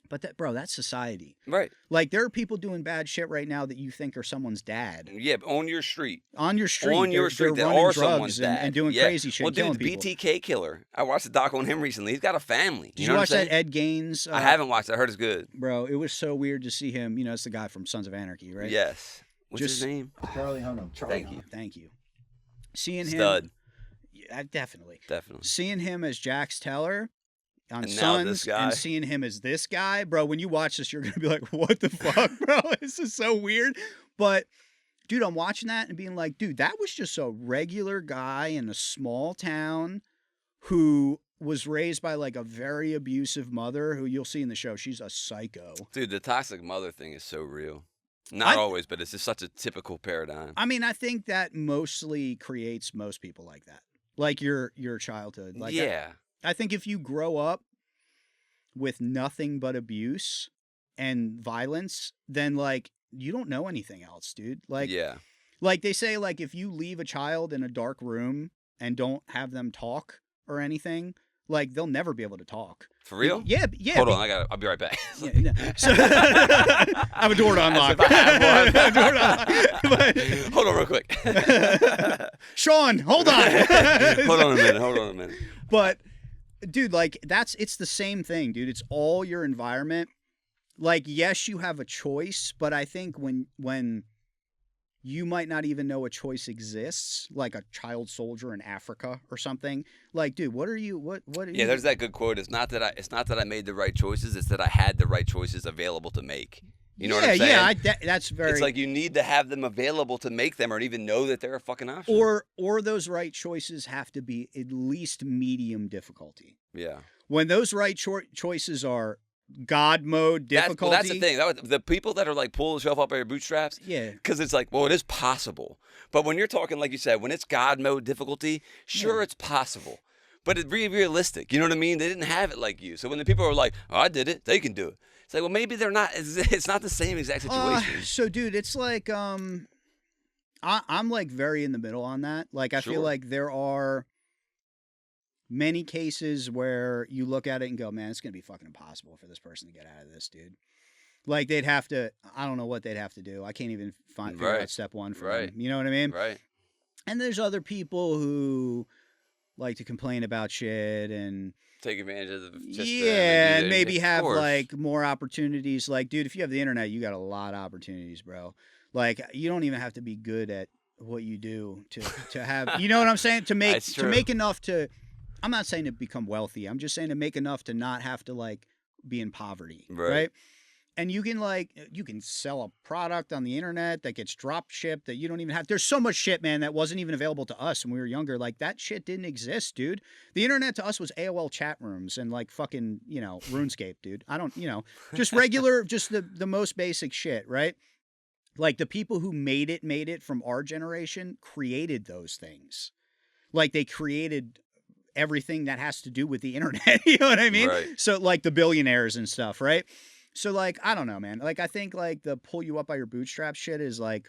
But that's society. Right. Like, there are people doing bad shit right now that you think are someone's dad. Yeah, on your street. On your street. On your street, they're that running are drugs someone's dad. and doing crazy shit. Well, dude, killing the people. BTK killer. I watched a doc on him recently. He's got a family. Did you watch that Ed Gaines? I haven't watched it. I heard it's good. Bro, it was so weird to see him. You know, it's the guy from Sons of Anarchy, right? Yes. What's his name? Charlie Hunnam. Thank you. Seeing Stud. him. Yeah, definitely. Definitely. Seeing him as Jax Teller on And now Sons this guy. and seeing him as this guy, bro, when you watch this, you're going to be like, what the fuck, bro? This is so weird. But, dude, I'm watching that and being like, dude, that was just a regular guy in a small town who was raised by, like, a very abusive mother who you'll see in the show. She's a psycho. Dude, the toxic mother thing is so real. Not always, but it's just such a typical paradigm. I mean, I think that mostly creates most people like that. Like your childhood. Like I think if you grow up with nothing but abuse and violence, then, like, you don't know anything else, dude. Like, like they say, like, if you leave a child in a dark room and don't have them talk or anything, like, they'll never be able to talk. For real? Yeah. Hold on, I'll be right back. So, I have a door to unlock. Hold on real quick. Sean, hold on. Hold on a minute. But, dude, like, it's the same thing, dude. It's all your environment. Like, yes, you have a choice, but I think when you might not even know a choice exists, like a child soldier in Africa or something. Like, dude, what are you? Yeah, there's that good quote. It's not that I made the right choices. It's that I had the right choices available to make. You know what I'm saying? Yeah, that's very. It's like you need to have them available to make them, or even know that they're a fucking option. Or those right choices have to be at least medium difficulty. Yeah. When those right choices are God mode difficulty. That's the thing. The people that are like pull yourself up by your bootstraps. Yeah. Because it's like, well, it is possible. But when you're talking, like you said, when it's God mode difficulty, sure, it's possible. But it's really realistic. You know what I mean? They didn't have it like you. So when the people are like, oh, I did it, they can do it. It's like, well, maybe they're not. It's not the same exact situation. So, dude, it's like, I'm like very in the middle on that. Like, I feel like there are many cases where you look at it and go, man, it's going to be fucking impossible for this person to get out of this, dude. Like, they'd have to, I don't know what they'd have to do. I can't even figure out step one for them. You know what I mean? Right. And there's other people who like to complain about shit and take advantage of the and maybe have like more opportunities. Like, dude, if you have the internet, you got a lot of opportunities, bro. Like, you don't even have to be good at what you do to have, you know what I'm saying? To make enough to, I'm not saying to become wealthy. I'm just saying to make enough to not have to, like, be in poverty, right? And you can sell a product on the internet that gets drop shipped that you don't even have. There's so much shit, man, that wasn't even available to us when we were younger. Like, that shit didn't exist, dude. The internet to us was AOL chat rooms and, like, fucking, RuneScape, dude. I don't, just regular, just the most basic shit, right? Like, the people who made it from our generation created those things. Like, they created everything that has to do with the internet. You know what I mean? Right. So, like, the billionaires and stuff, right? So, like, I don't know, man. Like, I think, like, the pull you up by your bootstraps shit is, like,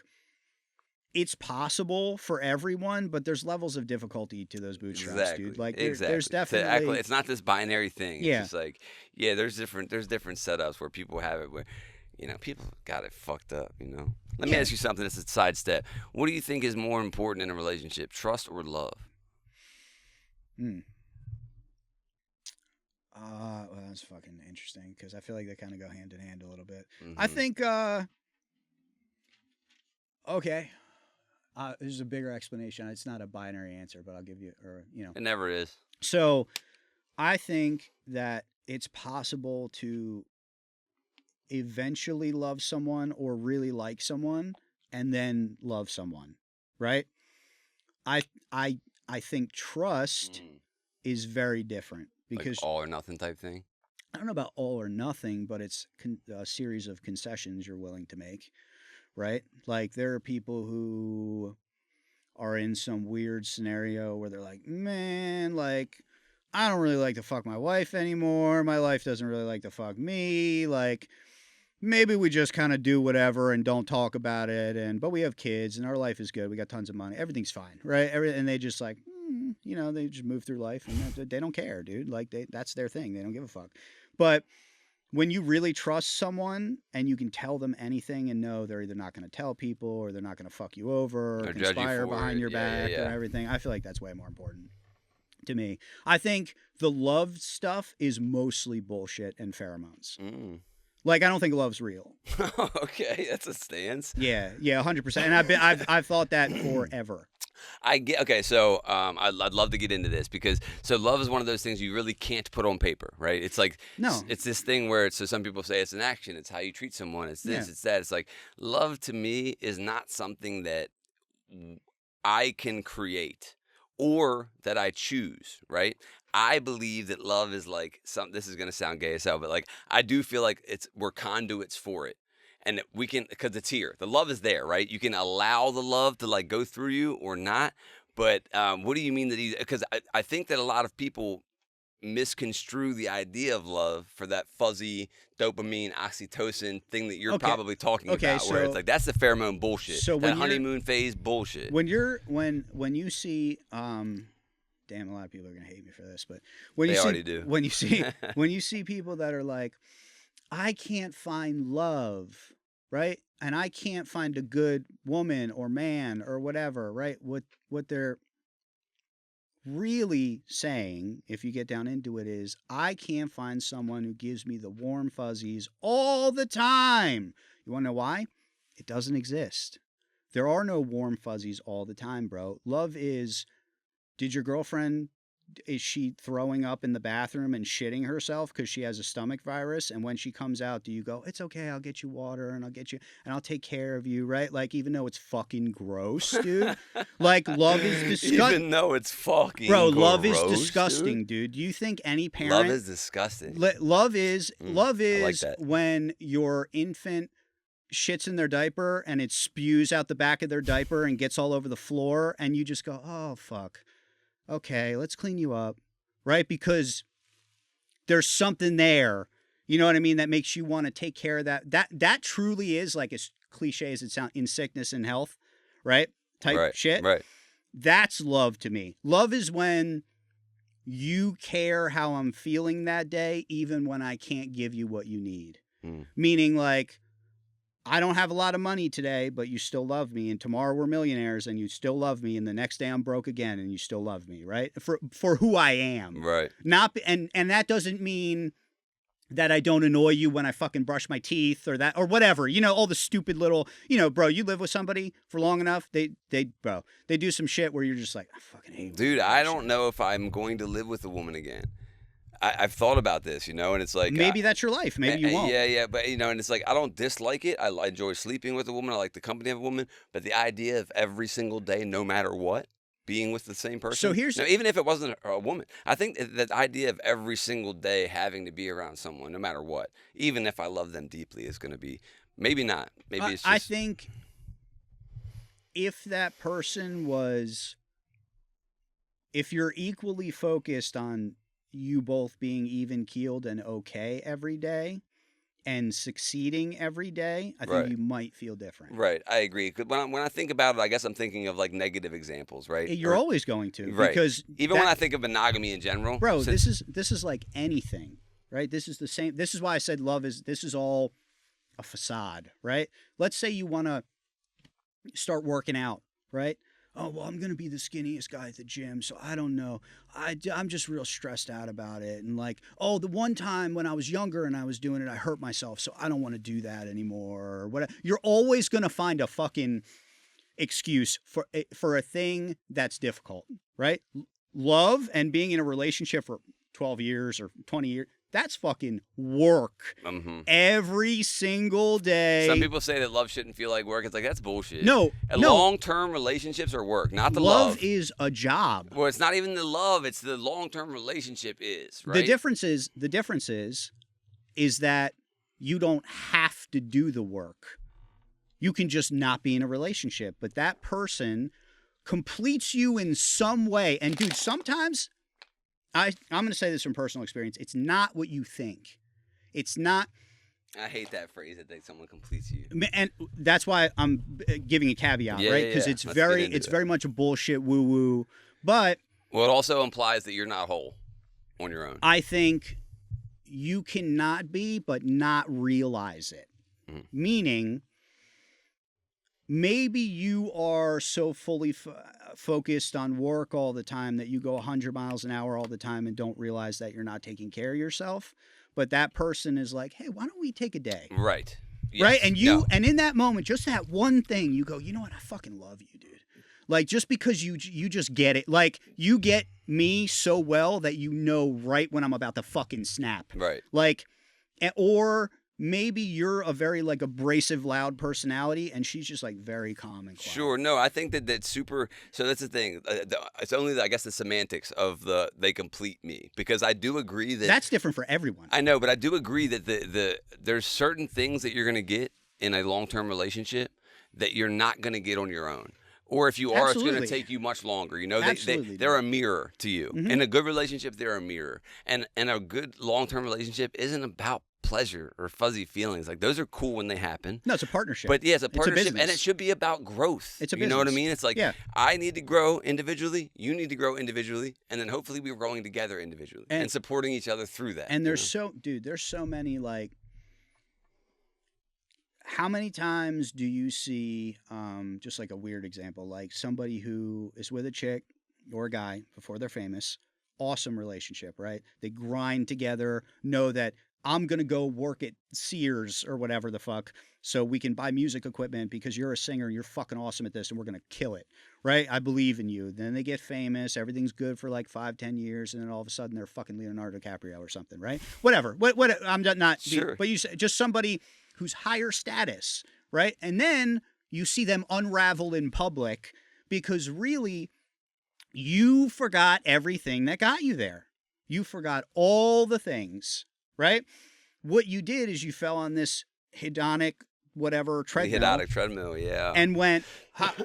it's possible for everyone, but there's levels of difficulty to those bootstraps, dude. Like, there's definitely... It's not this binary thing. It's Yeah. just like, yeah, there's different setups where people have it where, people got it fucked up, Let me ask you something that's a sidestep. What do you think is more important in a relationship, trust or love? Well, that's fucking interesting because I feel like they kind of go hand in hand a little bit. Mm-hmm. I think, okay. This is a bigger explanation. It's not a binary answer, but I'll give you, It never is. So I think that it's possible to eventually love someone or really like someone and then love someone, right? I think trust is very different because like all or nothing type thing. I don't know about all or nothing, but it's a series of concessions you're willing to make, right? Like there are people who are in some weird scenario where they're like, man, like I don't really like to fuck my wife anymore. My life doesn't really like to fuck me. Like maybe we just kind of do whatever and don't talk about it. But we have kids and our life is good. We got tons of money. Everything's fine, right? And they just like, they just move through life and they don't care, dude. Like that's their thing. They don't give a fuck. But when you really trust someone and you can tell them anything and know they're either not going to tell people or they're not going to fuck you over or conspire behind your back or everything, I feel like that's way more important to me. I think the love stuff is mostly bullshit and pheromones. Like I don't think love's real. Okay, that's a stance. Yeah, 100%. And I've thought that forever. Okay, so I'd love to get into this because love is one of those things you really can't put on paper, right? It's like it's this thing where so some people say it's an action, it's how you treat someone, it's this, it's that. It's like love to me is not something that I can create or that I choose, right? I believe that love is like this is gonna sound gay as hell, but like I do feel like we're conduits for it. And we can, because it's here. The love is there, right? You can allow the love to like go through you or not. But what do you mean that because I think that a lot of people misconstrue the idea of love for that fuzzy dopamine, oxytocin thing that you're probably talking about, where it's like that's the pheromone bullshit. So that honeymoon phase bullshit. When you see damn, a lot of people are gonna hate me for this, but when you see people that are like, I can't find love, right? And I can't find a good woman or man or whatever, right? What they're really saying, if you get down into it, is I can't find someone who gives me the warm fuzzies all the time. You want to know why? It doesn't exist. There are no warm fuzzies all the time, bro. Love is, is she throwing up in the bathroom and shitting herself because she has a stomach virus? And when she comes out, do you go, it's okay, I'll get you water and I'll take care of you, right? Like, even though it's fucking gross, dude. Like, love is disgusting. Even though it's fucking gross, love is disgusting, dude. Do you think any parent... Love is disgusting. Love is like when your infant shits in their diaper and it spews out the back of their diaper and gets all over the floor and you just go, oh, fuck. Okay, let's clean you up, right? Because there's something there, you know what I mean, that makes you want to take care of that. That truly is, like, as cliche as it sounds, in sickness and health, right? Type shit. Right. That's love to me. Love is when you care how I'm feeling that day, even when I can't give you what you need. Meaning, like, I don't have a lot of money today, but you still love me. And tomorrow we're millionaires and you still love me. And the next day I'm broke again and you still love me, right? For who I am. Right. And that doesn't mean that I don't annoy you when I fucking brush my teeth or whatever. You know, all the stupid little, bro, you live with somebody for long enough, they do some shit where you're just like, I fucking hate dude, I don't know if I'm going to live with a woman again. I've thought about this, and it's like... Maybe that's your life. Maybe you won't. Yeah, but, and it's like, I don't dislike it. I enjoy sleeping with a woman. I like the company of a woman. But the idea of every single day, no matter what, being with the same person... So here's... Now, even if it wasn't a woman, I think that the idea of every single day having to be around someone, no matter what, even if I love them deeply, is going to be... Maybe not. Maybe it's just... I think if that person was... If you're equally focused on... you both being even keeled and okay every day and succeeding every day, I think you might feel different. Right. I agree. When I think about it, I guess I'm thinking of like negative examples, right? You're always going to. Right. Because even when I think of monogamy in general. Bro, this is like anything, right? This is the same. This is why I said this is all a facade, right? Let's say you want to start working out, right? Oh, well, I'm going to be the skinniest guy at the gym, so I don't know. I'm just real stressed out about it. And like, oh, the one time when I was younger and I was doing it, I hurt myself, so I don't want to do that anymore. Or whatever. You're always going to find a fucking excuse for a thing that's difficult, right? Love and being in a relationship for 12 years or 20 years, that's fucking work every single day. Some people say that love shouldn't feel like work. It's like, that's bullshit. No. Long-term relationships are work, not the love. Love is a job. Well, it's not even the love. It's the long-term relationship is, right? The difference is that you don't have to do the work. You can just not be in a relationship. But that person completes you in some way. And dude, sometimes... I'm going to say this from personal experience. It's not what you think. It's not. I hate that phrase that someone completes you. And that's why I'm giving a caveat, right? Because it's very much a bullshit woo woo. But well, it also implies that you're not whole on your own. I think you cannot be, but not realize it. Meaning, maybe you are so fully focused on work all the time that you go 100 miles an hour all the time and don't realize that you're not taking care of yourself. But that person is like, hey, why don't we take a day? Right. Yes. Right. And and in that moment, just that one thing, you go, you know what? I fucking love you, dude. Like, just because you just get it. Like, you get me so well that you know right when I'm about to fucking snap. Right. Like, or maybe you're a very like abrasive, loud personality, and she's just like very calm and quiet. Sure. No, I think that's super. So that's the thing. It's only, I guess, the semantics of they complete me, because I do agree that that's different for everyone. I know, but I do agree that there's certain things that you're going to get in a long-term relationship that you're not going to get on your own. Or if you are, Absolutely. it's going to take you much longer. You know, they're a mirror to you. In a good relationship, they're a mirror. And a good long-term relationship isn't about pleasure or fuzzy feelings. Like, those are cool when they happen. No, it's a partnership. But yeah, it's a partnership, business. and it should be about growth. It's a business. You know what I business. mean? It's like, I need to grow individually, you need to grow individually, and then hopefully we're growing together individually and supporting each other through that. And there's so many, like, how many times do you see, just like a weird example, like somebody who is with a chick or a guy before they're famous, awesome relationship, right? They grind together, know that I'm going to go work at Sears or whatever the fuck so we can buy music equipment because you're a singer and you're fucking awesome at this and we're going to kill it, right? I believe in you. Then they get famous. Everything's good for like 5-10 years. And then all of a sudden they're fucking Leonardo DiCaprio or something, right? Whatever. What I'm not sure. But you say just somebody who's higher status, right? And then you see them unravel in public because really you forgot everything that got you there. You forgot all the things, right? What you did is you fell on this hedonic whatever treadmill. The hedonic treadmill, yeah. And went,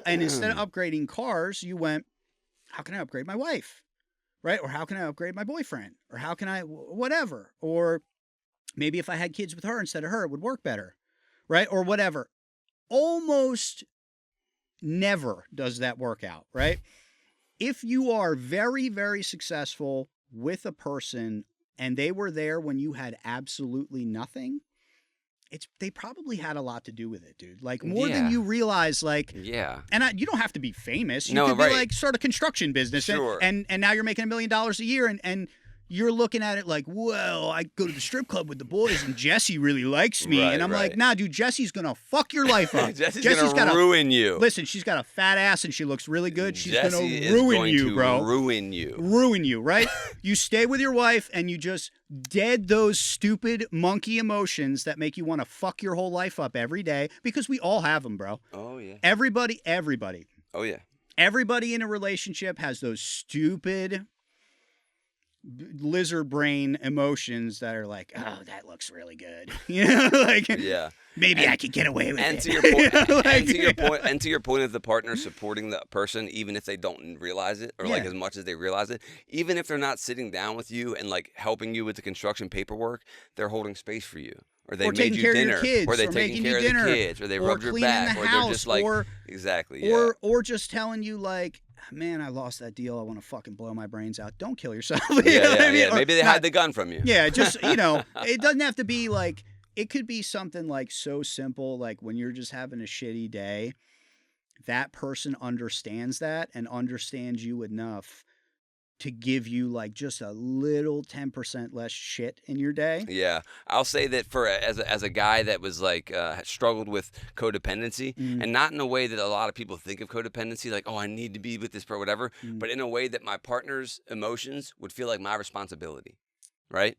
and instead of upgrading cars, you went, how can I upgrade my wife, right? Or how can I upgrade my boyfriend? Or how can I, whatever. Or maybe if I had kids with her instead of her, it would work better, right? Or whatever. Almost never does that work out, right? If you are very, very successful with a person and they were there when you had absolutely nothing, they probably had a lot to do with it, dude. Like, more than you realize, like... Yeah. And you don't have to be famous. You could be like, start a construction business. Sure. And now you're making $1 million a year and you're looking at it like, well, I go to the strip club with the boys and Jesse really likes me. And I'm like, nah, dude, Jesse's going to fuck your life up. Jesse's going to ruin you. Listen, she's got a fat ass and she looks really good. She's going to ruin you, bro. Ruin you. Ruin you, right? You stay with your wife and you just dead those stupid monkey emotions that make you want to fuck your whole life up every day, because we all have them, bro. Oh, yeah. Everybody. Oh, yeah. Everybody in a relationship has those stupid lizard brain emotions that are like, oh, that looks really good. You know, like, maybe I could get away with it. To your point, and to your point of the partner supporting the person, even if they don't realize it, or like as much as they realize it, even if they're not sitting down with you and like helping you with the construction paperwork, they're holding space for you. Or they made you dinner, or they're taking care of the kids, or they rubbed your back, or they're just like, or just telling you like, man, I lost that deal. I want to fucking blow my brains out. Don't kill yourself. Yeah. Maybe they hide the gun from you. Yeah, just, it doesn't have to be like it could be something like so simple, like when you're just having a shitty day, that person understands that and understands you enough to give you like just a little 10% less shit in your day. Yeah, I'll say that for as a guy that was like struggled with codependency, and not in a way that a lot of people think of codependency, like, oh, I need to be with this or whatever, but in a way that my partner's emotions would feel like my responsibility, right?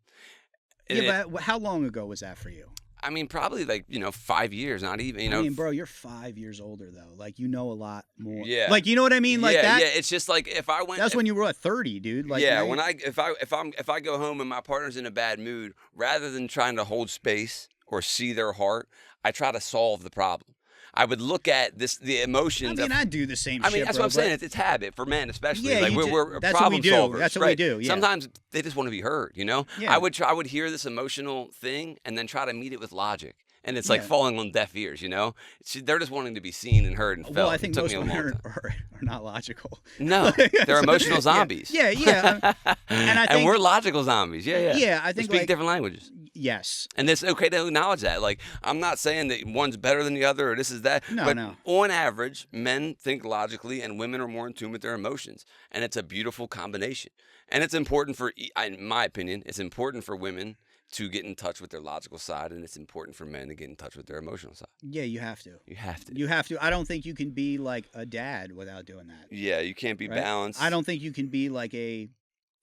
Yeah, but how long ago was that for you? I mean, probably like, 5 years, not even, I mean, bro, you're 5 years older though. Like, you know a lot more. Yeah. Like, you know what I mean? Like that. Yeah. It's just like if I went. That's when you were at 30, dude. Like, yeah. If I go home and my partner's in a bad mood, rather than trying to hold space or see their heart, I try to solve the problem. I would look at the emotions. I mean, I do the same shit. I mean, that's bro, what I'm saying. It's habit for men, especially. Yeah, like we're that's problem what we do. solvers. That's what right? we do. Yeah. Sometimes they just want to be heard. Yeah. I would hear this emotional thing and then try to meet it with logic. And it's like falling on deaf ears, They're just wanting to be seen and heard and felt. Well, I think most women are not logical. No, they're emotional zombies. Yeah. And I think we're logical zombies. Yeah. Yeah, I think we speak different languages. Yes. And it's okay to acknowledge that. Like, I'm not saying that one's better than the other or this is that. No, but no. On average, men think logically and women are more in tune with their emotions. And it's a beautiful combination. And it's important in my opinion, it's important for women to get in touch with their logical side, and it's important for men to get in touch with their emotional side. Yeah, you have to. You have to. You have to. I don't think you can be like a dad without doing that. Yeah, you can't be balanced. I don't think you can be like a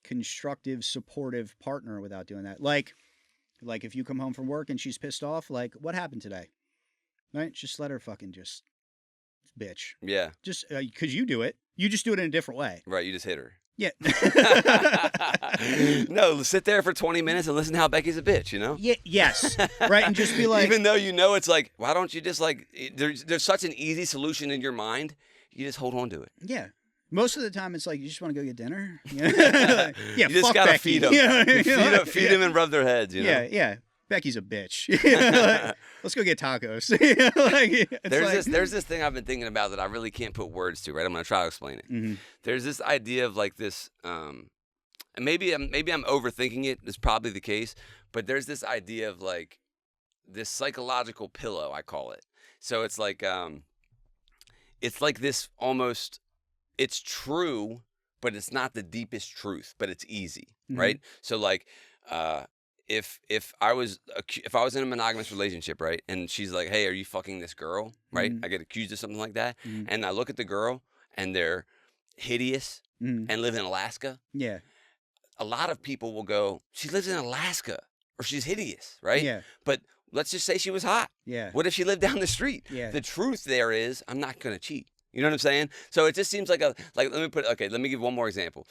constructive, supportive partner without doing that. Like if you come home from work and she's pissed off, like, what happened today? Right? Just let her fucking just bitch. Yeah. Just because you do it. You just do it in a different way. Right, you just hit her. Yeah. No, sit there for 20 minutes and listen to how Becky's a bitch, Yeah, yes. Right, and just be like... Even though it's like, why don't you just like... There's such an easy solution in your mind, you just hold on to it. Yeah. Most of the time, it's like, you just want to go get dinner? Yeah, you just got to feed them. Feed them and rub their heads, Yeah. Becky's a bitch. Let's go get tacos. There's this thing I've been thinking about that I really can't put words to, right? I'm going to try to explain it. Mm-hmm. There's this idea of like this, and maybe I'm overthinking it. It's probably the case, but there's this idea of like this psychological pillow, I call it. So it's like this almost, it's true, but it's not the deepest truth, but it's easy, right? So like, if I was in a monogamous relationship, right, and she's like, hey, are you fucking this girl, right? I get accused of something like that, and I look at the girl and they're hideous and live in Alaska. Yeah. A lot of people will go, she lives in Alaska or she's hideous, right? Yeah. But let's just say she was hot. Yeah. What if she lived down the street? Yeah. The truth there is, I'm not going to cheat. You know what I'm saying? So it just seems like let me give one more example.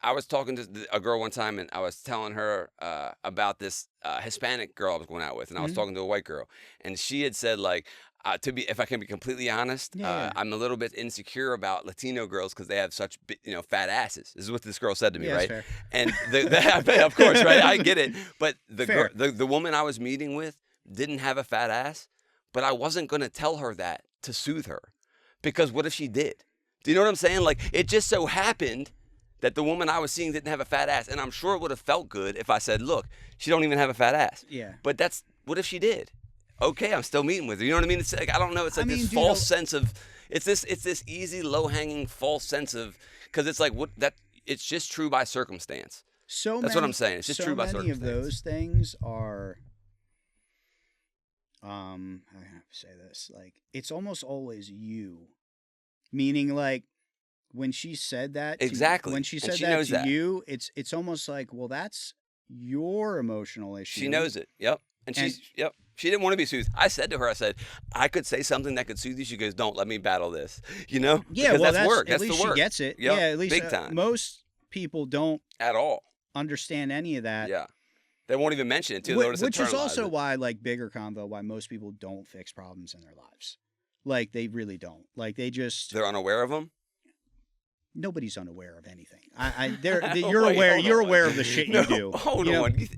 I was talking to a girl one time, and I was telling her about this Hispanic girl I was going out with, and I was talking to a white girl, and she had said like, if I can be completely honest, I'm a little bit insecure about Latino girls because they have such fat asses. This is what this girl said to me, right? Fair. And of course, right? I get it, but the woman I was meeting with didn't have a fat ass, but I wasn't going to tell her that to soothe her, because what if she did? Do you know what I'm saying? Like, it just so happened that the woman I was seeing didn't have a fat ass. And I'm sure it would have felt good if I said, look, she don't even have a fat ass. Yeah. But what if she did? Okay, I'm still meeting with her. You know what I mean? It's like, I don't know. It's like this false sense of, it's this easy, low-hanging false sense of, because it's like, it's just true by circumstance. That's what I'm saying. It's just true by circumstance. So many of those things are, how can I say this? Like, it's almost always you. Meaning, like, when she said that, when she said that to you, it's almost like, well, that's your emotional issue. She knows it. Yep. And she didn't want to be soothed. I said to her, I could say something that could soothe you. She goes, don't let me battle this. Yeah, because well, that's work. At That's least the work. She gets it. Yep. Yeah, at least big time. Most people don't at all understand any of that. Yeah. They won't even mention it too. Which is also why, like, bigger convo, why most people don't fix problems in their lives. Like, they really don't. Like, they're unaware of them. Nobody's unaware of anything. You're aware. You're aware of the shit you do. Hold on.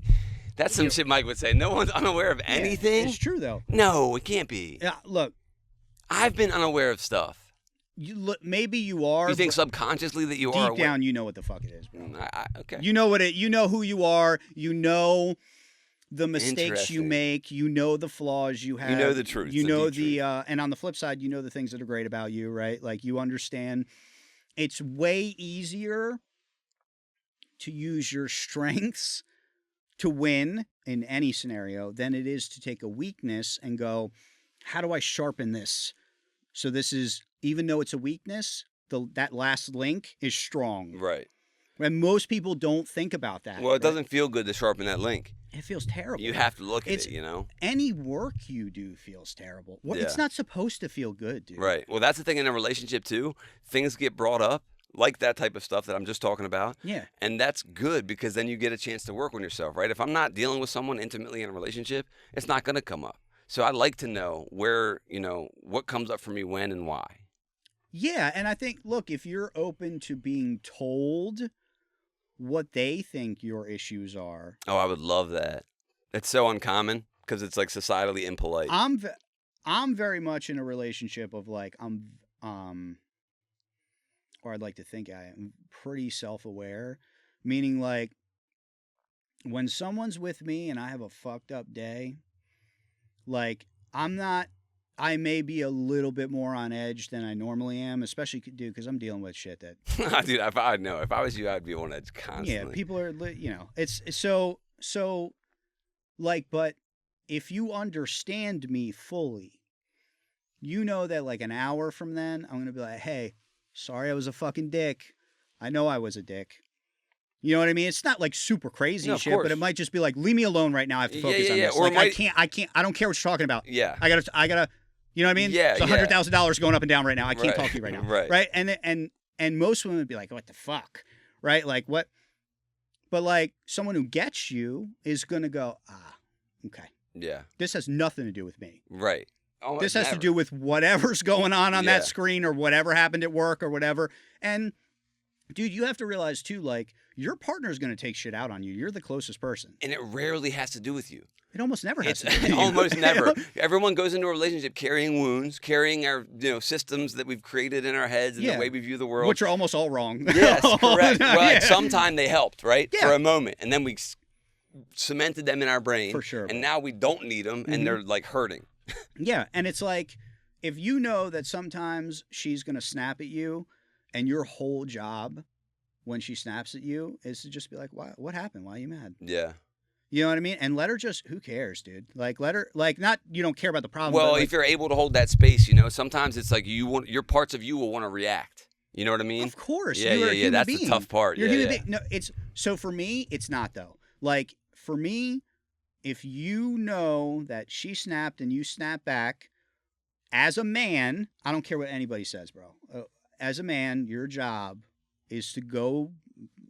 That's some shit Mike would say. No one's unaware of anything. It's true though. No, it can't be. Yeah, look, I've been unaware of stuff. Maybe you are. You think subconsciously that you are deep down? You know what the fuck it is, bro. Okay. You know what you know who you are. You know the mistakes you make, you know the flaws you have. You know the truth. You know and on the flip side, you know the things that are great about you, right? Like you understand it's way easier to use your strengths to win in any scenario than it is to take a weakness and go, how do I sharpen this? So this is, even though it's a weakness, that last link is strong. Right. And most people don't think about that. Well, it doesn't feel good to sharpen that link. It feels terrible. You have to look at it, you know? Any work you do feels terrible. It's not supposed to feel good, dude. Right. Well, that's the thing in a relationship, too. Things get brought up, like that type of stuff that I'm just talking about. Yeah. And that's good because then you get a chance to work on yourself, right? If I'm not dealing with someone intimately in a relationship, it's not going to come up. So I like to know where, what comes up for me when and why. Yeah. And I think, look, if you're open to being told what they think your issues are. Oh, I would love that. It's so uncommon because it's like societally impolite. I'm very much in a relationship of like, or I'd like to think I am pretty self-aware, meaning like when someone's with me and I have a fucked up day, like I may be a little bit more on edge than I normally am, especially, dude, because I'm dealing with shit that. Dude, if I was you, I'd be on edge constantly. Yeah, people are, it's so, like, but if you understand me fully, you know that like an hour from then, I'm going to be like, hey, sorry I was a fucking dick. I know I was a dick. You know what I mean? It's not like super crazy shit, but it might just be like, leave me alone right now. I have to focus on this. Or like, I can't, I don't care what you're talking about. Yeah. I gotta, you know what I mean? Yeah. It's $100,000 going up and down right now. I can't talk to you right now. Right. And most women would be like, what the fuck? Right? Like what? But like someone who gets you is going to go, okay. Yeah. This has nothing to do with me. Right. This has to do with whatever's going on that screen or whatever happened at work or whatever. And dude, you have to realize too, like your partner is going to take shit out on you. You're the closest person. And it rarely has to do with you. It almost never has to do with you. Almost never. Everyone goes into a relationship carrying wounds, carrying our systems that we've created in our heads and the way we view the world. Which are almost all wrong. Yes, correct. Well, at some time they helped, right? Yeah. For a moment. And then we cemented them in our brain. For sure. And now we don't need them and they're like hurting. Yeah. And it's like, if you know that sometimes she's going to snap at you and your whole job when she snaps at you is to just be like, what happened? Why are you mad? Yeah. You know what I mean? And let her just, who cares, dude? Like, let her, like, not, you don't care about the problem. Well, like, if you're able to hold that space, sometimes it's like your parts of you will want to react. You know what I mean? Of course. Yeah. That's the tough part. You're a human being. No, so for me, it's not though. Like, for me, if you know that she snapped and you snap back, as a man, I don't care what anybody says, bro. As a man, your job is to go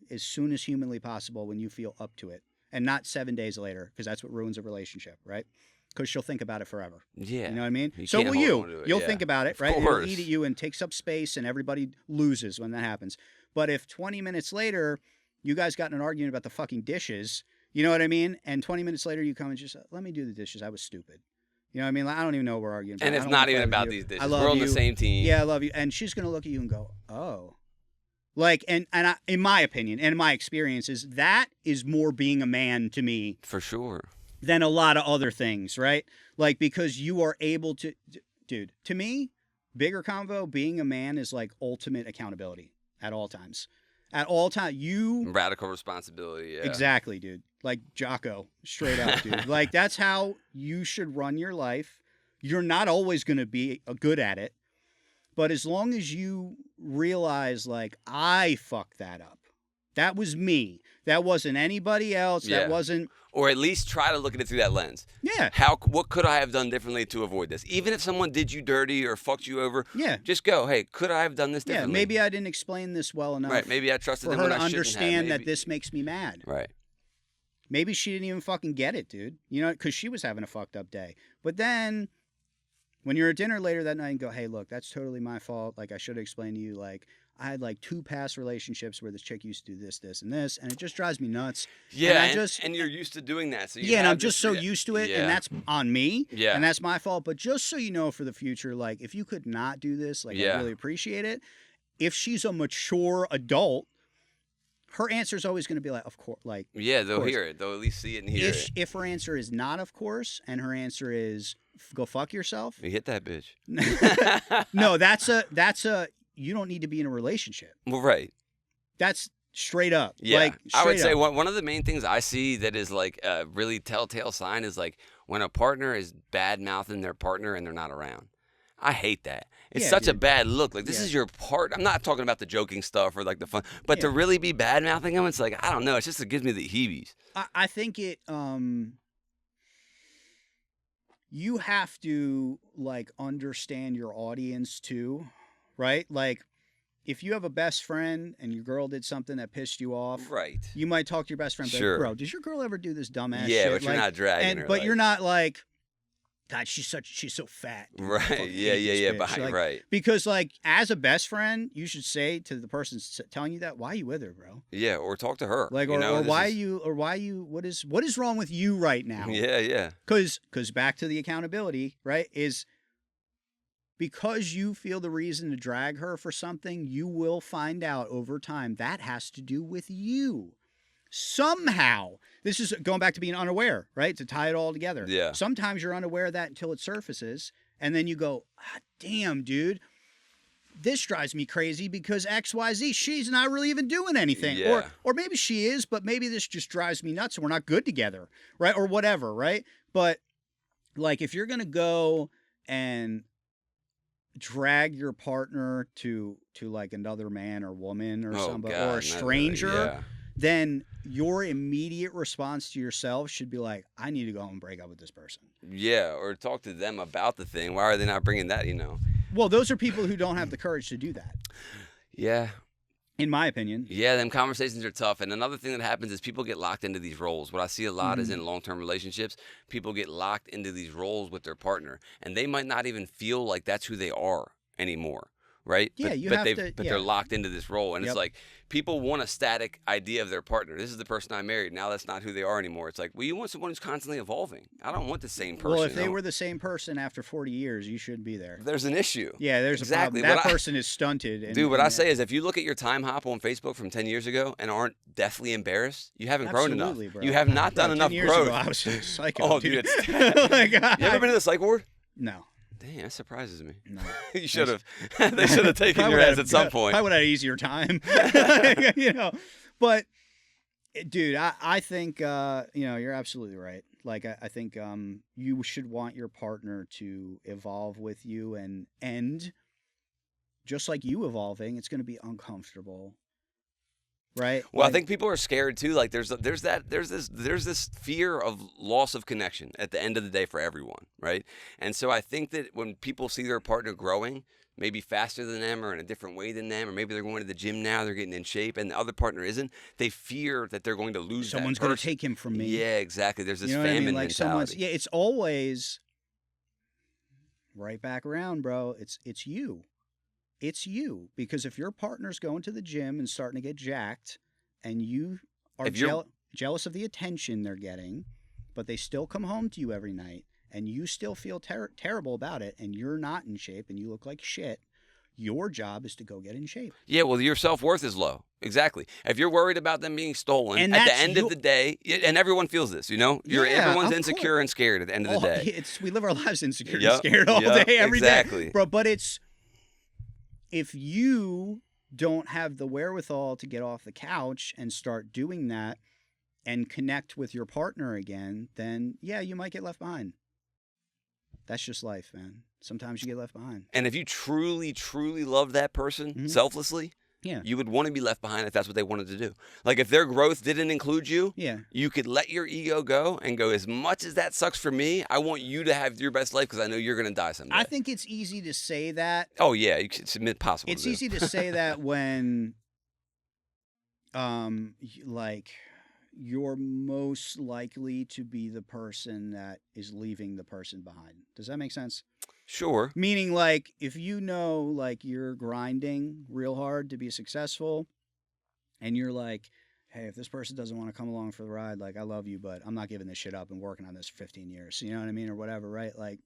as soon as humanly possible when you feel up to it. And not 7 days later, because that's what ruins a relationship, right? Because she'll think about it forever. Yeah. You know what I mean? So will you. You'll think about it, right? It'll eat at you and takes up space, and everybody loses when that happens. But if 20 minutes later, you guys got in an argument about the fucking dishes, you know what I mean? And 20 minutes later, you come and just, let me do the dishes. I was stupid. You know what I mean? Like, I don't even know what we're arguing about. And it's not even about these dishes. We're on the same team. Yeah, I love you. And she's going to look at you and go, oh. Like, and in my opinion and in my experiences, that is more being a man to me. For sure. Than a lot of other things, right? Like, because you are able to, dude, to me, bigger convo, being a man is like ultimate accountability at all times. At all times, radical responsibility, yeah. Exactly, dude. Like Jocko, straight up, dude. Like, that's how you should run your life. You're not always going to be good at it. But as long as you realize, like, I fucked that up. That was me. That wasn't anybody else. Yeah. That wasn't... Or at least try to look at it through that lens. Yeah. What could I have done differently to avoid this? Even if someone did you dirty or fucked you over, just go, hey, could I have done this differently? Yeah, maybe I didn't explain this well enough. Right, maybe I trusted them for her when to I shouldn't have. understand that this makes me mad. Right. Maybe she didn't even fucking get it, dude. You know, because she was having a fucked up day. But then... when you're at dinner later that night and go, hey, look, that's totally my fault. Like, I should have explained to you, like, I had like 2 past relationships where this chick used to do this, this, and this, and it just drives me nuts. Yeah, and you're used to doing that. So and I'm just so used to it, and that's on me, yeah. and that's my fault. But just so you know for the future, like, if you could not do this, like, I really appreciate it. If she's a mature adult her answer is always going to be like, of course, like, Yeah, they'll course. hear it. They'll at least see it and hear it. If her answer is not, of course, and her answer is go fuck yourself. You hit that bitch. No, that's a, you don't need to be in a relationship. Well, right. That's straight up. Yeah. Like, I would straight say up. one of the main things I see that is like a really telltale sign is like when a partner is bad mouthing their partner and they're not around. I hate that. It's Yeah, such a dude. bad look. Like, this Yeah. is your part. I'm not talking about the joking stuff or like the fun, but to really be bad mouthing them, it's like, I don't know. It's just, it gives me the heebies. I think it, you have to like understand your audience too, right? Like, if you have a best friend and your girl did something that pissed you off, Right. you might talk to your best friend, but Sure. bro, does your girl ever do this dumbass Yeah, shit? but you're not dragging her. But like, you're not like, God, she's so fat. Dude. I Right. fucking Yeah. hate Yeah. this Yeah. bitch. But, Like, right. because like as a best friend, you should say to the person telling you that, why are you with her, bro? Yeah. Or talk to her. Like, you know, or this why is- you, what is wrong with you right now? Yeah. Yeah. Because back to the accountability, right? Is because you feel the reason to drag her for something, you will find out over time that has to do with you. Somehow, this is going back to being unaware, right? To tie it all together. Yeah. Sometimes you're unaware of that until it surfaces, and then you go, damn, dude, this drives me crazy because XYZ, she's not really even doing anything. Yeah. Or maybe she is, but maybe this just drives me nuts and we're not good together, right? Or whatever, right? But like if you're going to go and drag your partner to like another man or woman or somebody or a stranger, Yeah. then your immediate response to yourself should be like, I need to go home and break up with this person. Yeah, or talk to them about the thing. Why are they not bringing that, you know? Well, those are people who don't have the courage to do that, Yeah. in my opinion. Yeah, them conversations are tough. And another thing that happens is people get locked into these roles. What I see a lot is in long-term relationships, people get locked into these roles with their partner. And they might not even feel like that's who they are anymore. Right? Yeah, But they're locked into this role. And Yep. it's like people want a static idea of their partner. This is the person I married. Now that's not who they are anymore. It's like, well, you want someone who's constantly evolving. I don't want the same person. Well, if they were the same person after 40 years, you shouldn't be there. There's an issue. Yeah, there's Exactly. a problem. That person is stunted. And, Dude, what I say is if you look at your time hop on Facebook from 10 years ago and aren't deathly embarrassed, you haven't grown enough. Absolutely, bro. You have not done 10 enough years growth. ago, I was a psycho, Oh, dude. dude, Like, You ever been to the psych ward? No. Damn, that surprises me. No. You should have. They should have taken Probably your would ass have- at some point. I would have had an easier time. You know, but dude, I think you're absolutely right. Like I think you should want your partner to evolve with you and just like you evolving, it's going to be uncomfortable. Right. Well, Like, I think people are scared too. Like there's this fear of loss of connection at the end of the day for everyone, right? And so I think that when people see their partner growing, maybe faster than them or in a different way than them, or maybe they're going to the gym now, they're getting in shape, and the other partner isn't, they fear that they're going to lose someone's that going to person. take him from me. Yeah, exactly. There's this You know what I famine mean? Like mentality. it's always right back around, bro. It's you. It's you. Because if your partner's going to the gym and starting to get jacked and you are If you're- jealous of the attention they're getting, but they still come home to you every night and you still feel terrible about it and you're not in shape and you look like shit, your job is to go get in shape. Yeah, well, your self-worth is low. Exactly. If you're worried about them being stolen, And at the that's end of the day, and everyone feels this, you know? Yeah, Everyone's of insecure course. and scared at the end of the day. We live our lives insecure and Yep, scared all yep, day, every day, exactly. bro. But it's if you don't have the wherewithal to get off the couch and start doing that and connect with your partner again, then yeah, you might get left behind. That's just life, man. Sometimes you get left behind. And if you truly, truly love that person Mhm. selflessly, Yeah. you would want to be left behind if that's what they wanted to do. Like if their growth didn't include you, Yeah. you could let your ego go and go, as much as that sucks for me, I want you to have your best life because I know you're going to die someday. I think it's easy to say that. Oh, yeah. It's impossible It's to do. easy to say that when like you're most likely to be the person that is leaving the person behind. Does that make sense? Sure. Meaning like if you know like you're grinding real hard to be successful and you're like, hey, if this person doesn't want to come along for the ride, like I love you, but I'm not giving this shit up and working on this for 15 years. You know what I mean? Or whatever, right? Like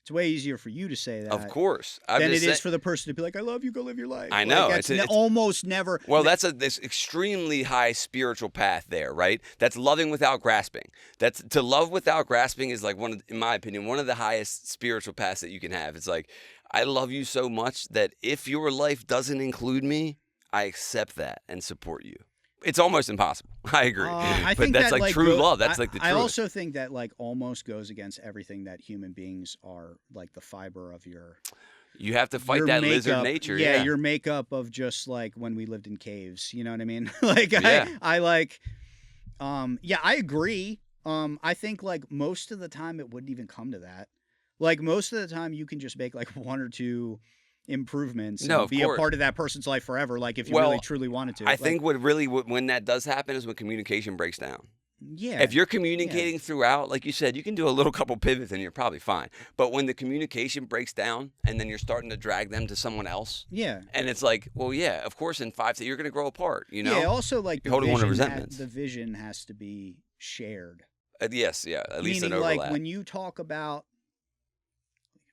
It's way easier for you to say that. Of course. Than it is for the person to be like, I love you, go live your life. I know. Like, it's almost never. Well, that's this extremely high spiritual path there, right? That's loving without grasping. That's to love without grasping is like in my opinion, one of the highest spiritual paths that you can have. It's like, I love you so much that if your life doesn't include me, I accept that and support you. It's almost impossible. I agree. I but think that's that, like true love. That's like the truth. I also think that like almost goes against everything that human beings are, like the fiber of your. You have to fight that lizard nature. Yeah, your makeup of just like when we lived in caves. You know what I mean? Like yeah. I like, yeah, I agree. I think like most of the time it wouldn't even come to that. Like most of the time you can just make like one or two improvements and be a part of that person's life forever, like if you really truly wanted to. I think when that does happen is when communication breaks down. Yeah. If you're communicating throughout, like you said, you can do a couple pivots and you're probably fine. But when the communication breaks down and then you're starting to drag them to someone else, and it's like, well, yeah, of course, in 5 you're going to grow apart. You know. Yeah. Also, like you're holding on to resentments. The vision has to be shared. Yes. Yeah. At least meaning, an overlap. like when you talk about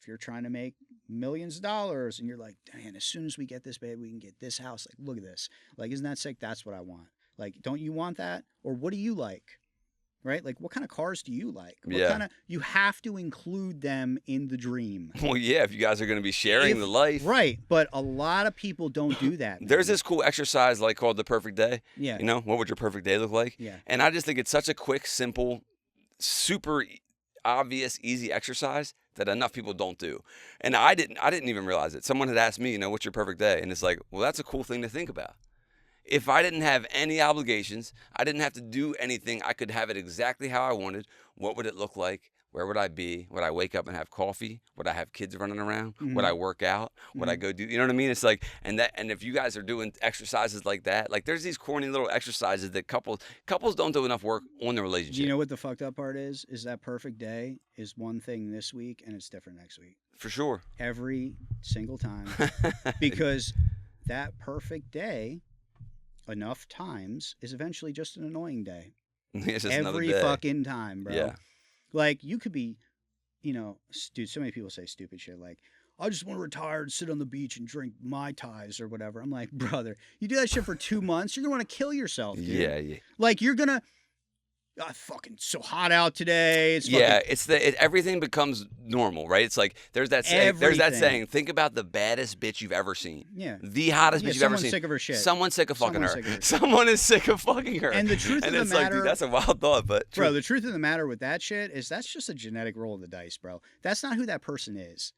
if you're trying to make millions of dollars and you're like, man, as soon as we get this, baby, we can get this house. Like, look at this. Like, isn't that sick? That's what I want. Like, don't you want that? Or what do you like? Right? Like, what kind of cars do you like? You have to include them in the dream. Well, yeah, if you guys are going to be sharing the life. Right. But a lot of people don't do that. There's this cool exercise like called the perfect day. Yeah. You know, what would your perfect day look like? Yeah. And I just think it's such a quick, simple, super obvious, easy exercise that enough people don't do. And I didn't even realize it. Someone had asked me, what's your perfect day? And it's like, well, that's a cool thing to think about. If I didn't have any obligations, I didn't have to do anything, I could have it exactly how I wanted. What would it look like? Where would I be? Would I wake up and have coffee? Would I have kids running around? Mm-hmm. Would I work out? Would I go do, you know what I mean? It's like, and if you guys are doing exercises like that, like there's these corny little exercises that couples don't do enough work on the relationship. You know what the fucked up part is? Is that perfect day is one thing this week and it's different next week. For sure. Every single time. Because that perfect day, enough times, is eventually just an annoying day. It's just every fucking time, bro. Yeah. Like, you could be, dude, so many people say stupid shit like, I just want to retire and sit on the beach and drink Mai Tais or whatever. I'm like, brother, you do that shit for 2 months, you're going to want to kill yourself, dude. Yeah, yeah. Like, you're going to, fucking so hot out today. It's everything becomes normal, right? It's like there's that saying. Think about the baddest bitch you've ever seen. Yeah, the hottest bitch you've ever seen. Someone's sick of her shit. Someone's sick of fucking her. Someone is sick of fucking her. And the truth of the matter, like, dude, that's a wild thought, but bro, the truth of the matter with that shit is that's just a genetic roll of the dice, bro. That's not who that person is.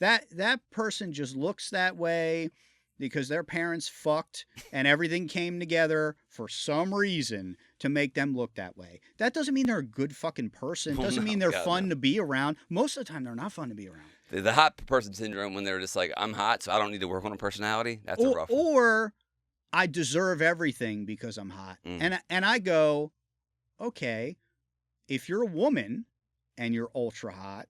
That person just looks that way because their parents fucked and everything came together for some reason to make them look that way. That doesn't mean they're a good fucking person. Doesn't mean they're fun to be around. Most of the time, they're not fun to be around. The hot person syndrome, when they're just like, I'm hot, so I don't need to work on a personality. That's a rough one. Or I deserve everything because I'm hot. And I go, okay, if you're a woman and you're ultra hot,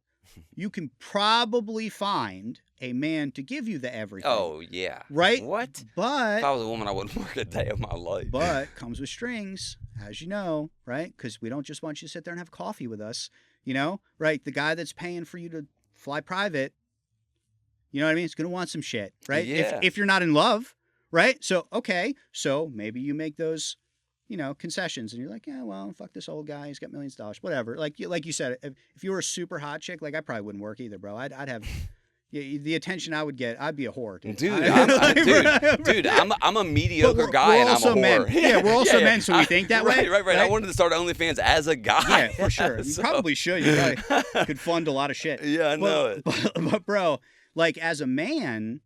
you can probably find a man to give you the everything. Oh, yeah. Right? What? But if I was a woman, I wouldn't work a day of my life. But comes with strings, as you know, right? Because we don't just want you to sit there and have coffee with us, right? The guy that's paying for you to fly private, you know what I mean? It's going to want some shit, right? Yeah. If you're not in love, right? So, okay, so maybe you make those, concessions, and you're like, yeah, well, fuck this old guy. He's got millions of dollars, whatever. Like you said, if you were a super hot chick, like I probably wouldn't work either, bro. I'd have the attention I would get. I'd be a whore, dude. Dude, I'm a mediocre guy, and I'm a whore. Men. Yeah, we're also men, so we think that way. Right. I wanted to start OnlyFans as a guy. Yeah, for sure. You probably should. You probably could fund a lot of shit. Yeah, I know it. But bro, like as a man,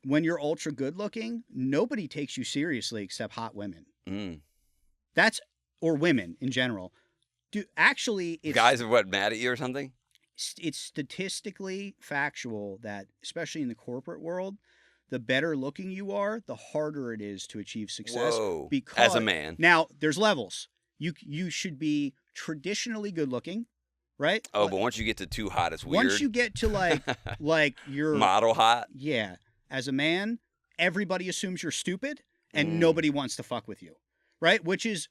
when you're ultra good looking, nobody takes you seriously except hot women. Or women in general. Dude, actually, it's guys are mad at you or something? It's statistically factual that, especially in the corporate world, the better looking you are, the harder it is to achieve success. Whoa. Because, as a man. Now, there's levels. You should be traditionally good looking, right? Oh, but once you get to too hot, it's weird. Once you get to like you're model hot. Yeah. As a man, everybody assumes you're stupid and nobody wants to fuck with you. Right? Which is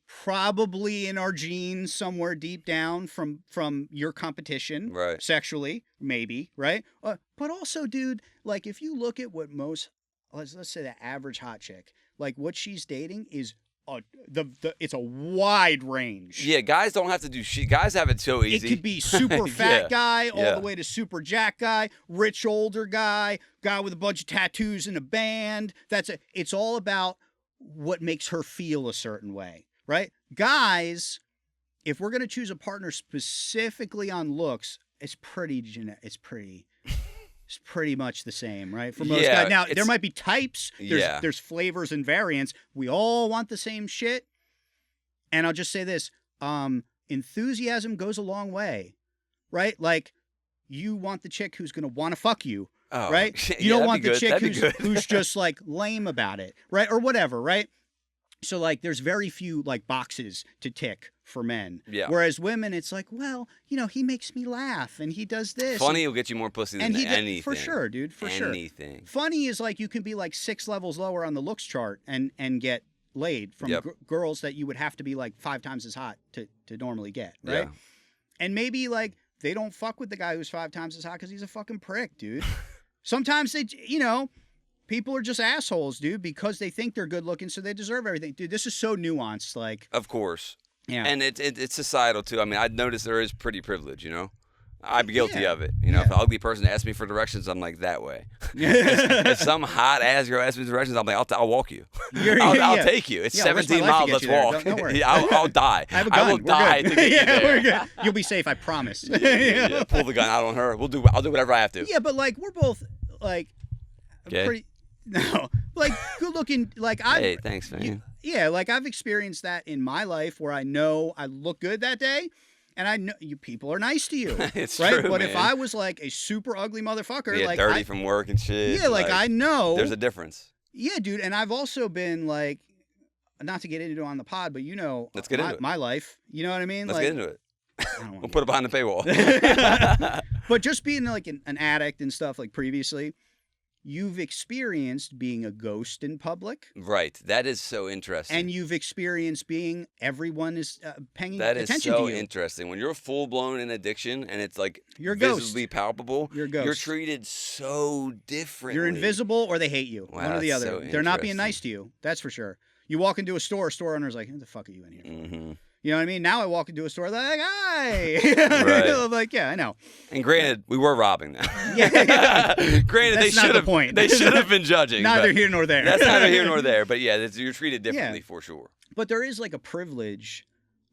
probably in our genes somewhere deep down from your competition, Right. sexually, maybe, right? But also, dude, like if you look at what most, let's say the average hot chick, like what she's dating is it's a wide range. Yeah, guys don't have to do shit. Guys have it so easy. It could be super fat Yeah. guy all Yeah. the way to super jack guy, rich older guy with a bunch of tattoos in a band. It's all about what makes her feel a certain way, right? Guys, if we're going to choose a partner specifically on looks, it's pretty much the same, right? For most Yeah, guys. Now, there might be types. Yeah. There's flavors and variants. We all want the same shit. And I'll just say this. Enthusiasm goes a long way, right? Like, you want the chick who's going to want to fuck you, Oh, right? yeah, You don't that'd want be the good. chick That'd be good. who's just, like, lame about it, right? Or whatever, right? So, like, there's very few, like, boxes to tick for men. Yeah. Whereas women, it's like, well, he makes me laugh and he does this. Funny will get you more pussy than anything. For sure, dude. For sure. Anything. Funny is like you can be like 6 levels lower on the looks chart and get laid from girls that you would have to be like 5 times as hot to normally get, right? Yeah. And maybe like they don't fuck with the guy who's 5 times as hot because he's a fucking prick, dude. Sometimes they, people are just assholes, dude, because they think they're good looking, so they deserve everything. Dude, this is so nuanced. Like, Of course. yeah. And it's societal too. I mean, I noticed there is pretty privilege, I'm guilty Yeah. of it. If an ugly person asks me for directions, I'm like, that way. if some hot ass girl asks me directions, I'm like, I'll walk you. I'll take you. It's Yeah, I'll risk my 17 life to miles. get Let's you there. walk. Don't worry. I'll die. I have a gun. will We're die good. to get you there. We're good. You'll be safe, I promise. Yeah, pull the gun out on her. I'll do whatever I have to. Yeah, but like we're both like Okay. pretty like good looking. Like Hey, thanks, man. Yeah, like I've experienced that in my life where I know I look good that day, and I know you people are nice to you, It's right? true, But if man. I was like a super ugly motherfucker, Yeah, like dirty from work and shit. yeah, like I know There's a difference. Yeah, dude, and I've also been like, not to get into it on the pod, but Let's get into it. my life. You know what I mean? Let's like, get into it. I don't We'll want put it behind the paywall. But just being like an addict and stuff like previously, you've experienced being a ghost in public. Right. That is so interesting. And you've experienced being everyone is paying That is attention so to you. interesting. When you're full blown in addiction and it's like You're a ghost. visibly palpable, You're a ghost. you're treated so differently. You're invisible or they hate you. Wow, One or the that's other. so They're not being interesting. nice to you. That's for sure. You walk into a store owner's like, who the fuck are you in here? Mm-hmm. You know what I mean? Now I walk into a store, they're like, hi. Right. I'm like, yeah, I know. And granted, we were robbing them. Yeah. Granted, That's not the point. They should have been judging. Neither but here nor there. That's neither here nor there. But yeah, you're treated differently for sure. But there is like a privilege,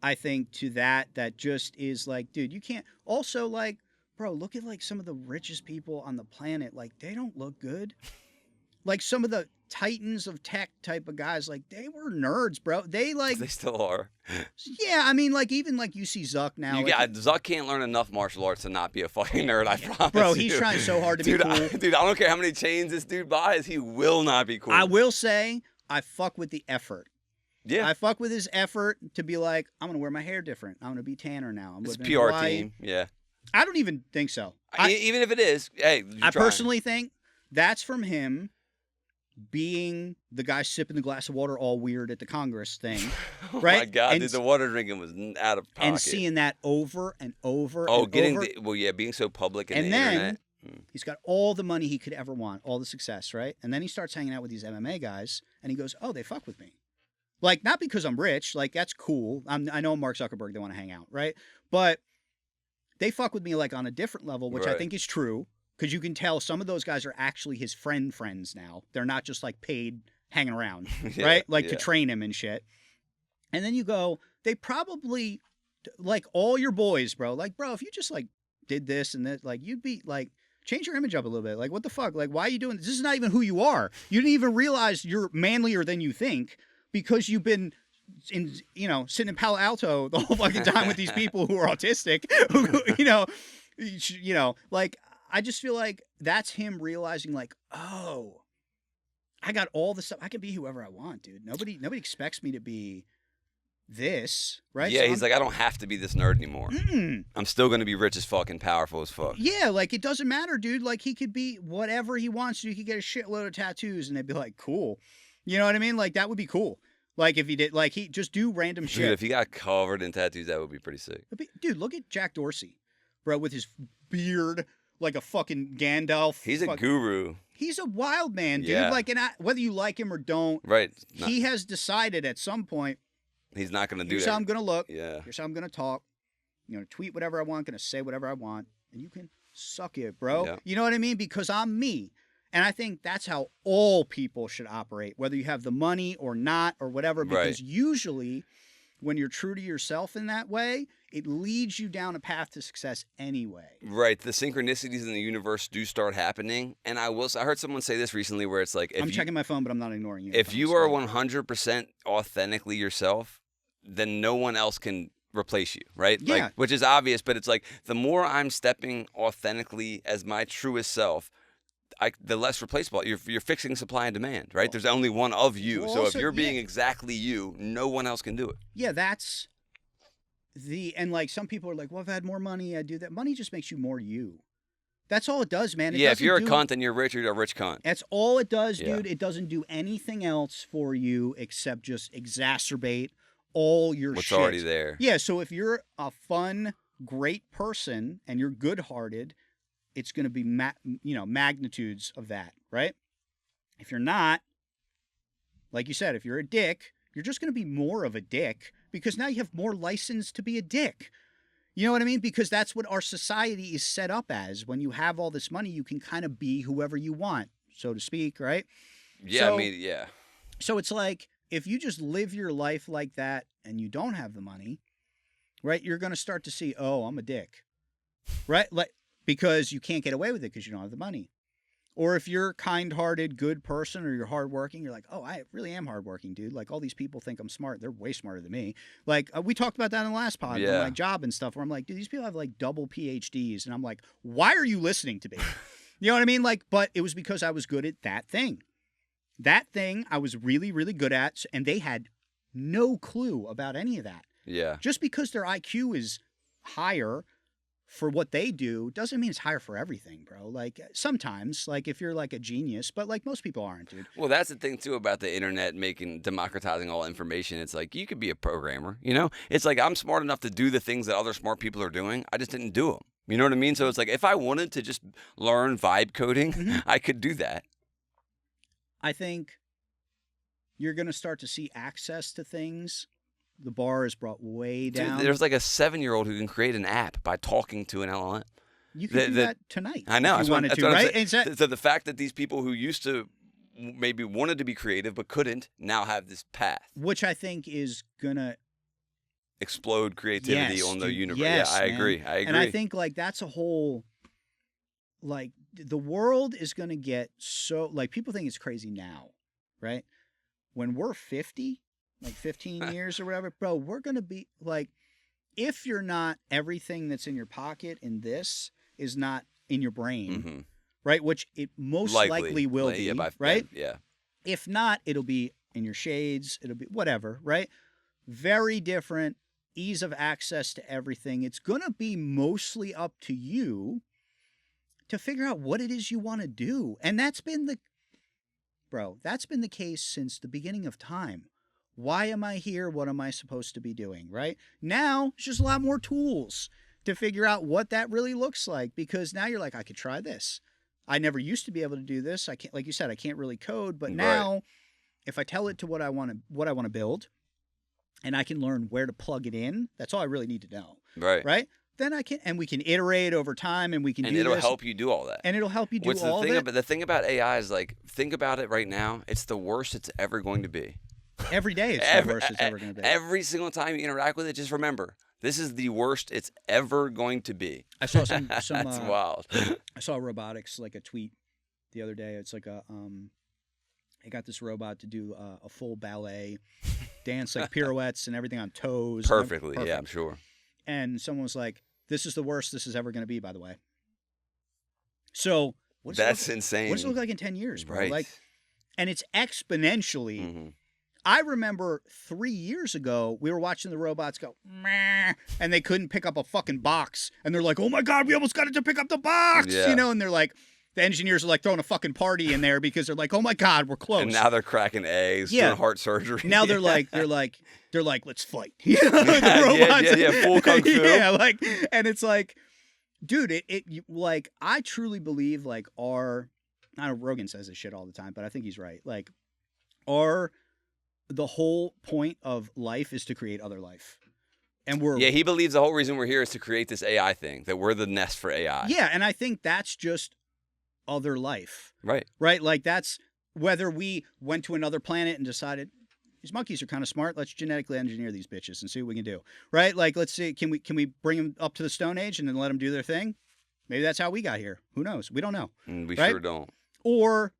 I think, to that just is like, dude, you can't. Also, like, bro, look at like some of the richest people on the planet. Like, they don't look good. Like some of the titans of tech type of guys, like they were nerds, bro. They like, They still are. yeah. I mean, like even like you see Zuck now. You like, got Zuck can't learn enough martial arts to not be a fucking nerd. I promise. bro, you. he's trying so hard to dude, be cool. Dude, I don't care how many chains this dude buys, he will not be cool. I will say, I fuck with the effort. Yeah. I fuck with his effort to be like, I'm gonna wear my hair different. I'm gonna be tanner now. I'm It's a living in PR Hawaii. team. Yeah. I don't even think so. Even if it is, hey, you're I trying. personally think that's from him being the guy sipping the glass of water all weird at the Congress thing, Oh right? my God, And- dude, the water drinking was out of pocket. and seeing that over and over oh, and getting over. being so public in And the then internet. he's got all the money he could ever want, all the success, right? And then he starts hanging out with these MMA guys, and he goes, "Oh, they fuck with me." Like, not because I'm rich, like that's cool. I know Mark Zuckerberg, they want to hang out, right? But they fuck with me like on a different level, which I Right. think is true. Because you can tell some of those guys are actually his friends now. They're not just like paid hanging around, Yeah, right? Like to yeah. train him and shit. And then you go, they probably, like all your boys, bro. Like, bro, if you just like did this and that, like you'd be like, change your image up a little bit. Like, what the fuck? Like, why are you doing this? This is not even who you are. You didn't even realize you're manlier than you think because you've been sitting in Palo Alto the whole fucking time with these people who are autistic, like, I just feel like that's him realizing, like, oh, I got all the stuff. I can be whoever I want, dude. Nobody expects me to be this, right? Yeah, So he's like, I don't have to be this nerd anymore. I'm still going to be rich as fuck and powerful as fuck. yeah, like it doesn't matter, dude. Like he could be whatever he wants to. He could get a shitload of tattoos, and they'd be like, cool. You know what I mean? Like that would be cool. Like if he did, like he just do random shit. Dude, if he got covered in tattoos, that would be pretty sick. Dude, look at Jack Dorsey, bro, with his beard like a fucking Gandalf. He's a guru. He's a wild man, dude. Yeah. Like, and whether you like him or don't, right? He has decided at some point he's not going to do here's that. how I'm going to look. Yeah. Here's how I'm going to talk. I'm going to tweet whatever I want. Going to say whatever I want, and you can suck it, bro. Yeah. You know what I mean? Because I'm me. And I think that's how all people should operate, whether you have the money or not or whatever, because usually when you're true to yourself in that way, it leads you down a path to success anyway. Right. The synchronicities in the universe do start happening. And I heard someone say this recently where it's like... I'm checking my phone, but I'm not ignoring you. If you are 100% authentically yourself, then no one else can replace you, right? Yeah. Like, which is obvious, but it's like the more I'm stepping authentically as my truest self, the less replaceable. You're fixing supply and demand, right? There's only one of you. Well, so also, if you're being exactly you, no one else can do it. Yeah, that's and like some people are like, well, if I had more money, I'd do that. Money just makes you more you. That's all it does, man. If you're a cunt and you're rich, you're a rich cunt. That's all it does, dude. It doesn't do anything else for you except just exacerbate all your What's shit. already there. Yeah, so if you're a fun, great person and you're good-hearted, it's going to be magnitudes of that, right? If you're not, like you said, if you're a dick, you're just going to be more of a dick because now you have more license to be a dick. You know what I mean? Because that's what our society is set up as. When you have all this money, you can kind of be whoever you want, so to speak, right? Yeah, so, I mean, yeah. So it's like if you just live your life like that and you don't have the money, right? You're going to start to see, oh, I'm a dick, right? Because you can't get away with it because you don't have the money. Or if you're a kind-hearted, good person or you're hardworking, you're like, oh, I really am hardworking, dude. Like all these people think I'm smart. They're way smarter than me. Like we talked about that in the last pod with my job and stuff where I'm like, dude, these people have like double PhDs. And I'm like, why are you listening to me? You know what I mean? Like, but it was because I was good at that thing. That thing I was really, really good at. And they had no clue about any of that. Yeah. Just because their IQ is higher for what they do doesn't mean it's higher for everything, bro. Like sometimes, like if you're like a genius, but like most people aren't, dude. Well, that's the thing too about the internet democratizing all information. It's like you could be a programmer, you know? It's like I'm smart enough to do the things that other smart people are doing. I just didn't do them. You know what I mean? So it's like if I wanted to just learn vibe coding, I could do that. I think you're going to start to see access to things. The bar is brought way down. Dude, there's like a 7-year-old who can create an app by talking to an LLM. You can do that tonight. I know. If you wanted to, right? So the fact that these people who used to maybe wanted to be creative but couldn't now have this path. Which I think is going to explode creativity on the universe. Yes, yeah, I agree. And I think like that's a whole, like the world is going to get so, like people think it's crazy now, right? When we're 50, like 15 years or whatever, bro, we're going to be like, if you're not, everything that's in your pocket in this is not in your brain, right? Which it most likely will be, right? Yeah. If not, it'll be in your shades. It'll be whatever, right? Very different, ease of access to everything. It's going to be mostly up to you to figure out what it is you want to do. And that's been the case since the beginning of time. Why am I here? What am I supposed to be doing, right? Now, it's just a lot more tools to figure out what that really looks like, because now you're like, I could try this. I never used to be able to do this. I can't, like you said, I can't really code, but now if I tell it to what I want to build and I can learn where to plug it in, that's all I really need to know. Right. Then I can, and we can iterate over time and we can do this. And it'll help you do all that. And it'll help you do all of it. The thing about AI is like, think about it right now. It's the worst it's ever going to be. Every day it's the worst it's ever going to be. Every single time you interact with it, just remember, this is the worst it's ever going to be. I saw some That's wild. I saw robotics, like a tweet the other day. It's like I got this robot to do a full ballet dance, like pirouettes and everything on toes. Perfectly, yeah, I'm sure. And someone was like, this is the worst this is ever going to be, by the way. So that's insane. What does it look like in 10 years, bro? Right. Like, and it's exponentially. I remember 3 years ago, we were watching the robots go, meh, and they couldn't pick up a fucking box. And they're like, oh my God, we almost got it to pick up the box. Yeah. You know, and they're like, the engineers are like throwing a fucking party in there because they're like, oh my God, we're close. And now they're cracking eggs, doing heart surgery. Now they're like, let's fight. You know, the robots. Yeah, full kung fu. Yeah, like, and it's like, dude, like, I truly believe, like, I know Rogan says this shit all the time, but I think he's right. Like, the whole point of life is to create other life. And he believes the whole reason we're here is to create this AI thing, that we're the nest for AI. Yeah, and I think that's just other life. Right. Right? Like, that's whether we went to another planet and decided, these monkeys are kind of smart, let's genetically engineer these bitches and see what we can do. Right? Like, let's see, can we bring them up to the Stone Age and then let them do their thing? Maybe that's how we got here. Who knows? We don't know. We right? sure don't. Or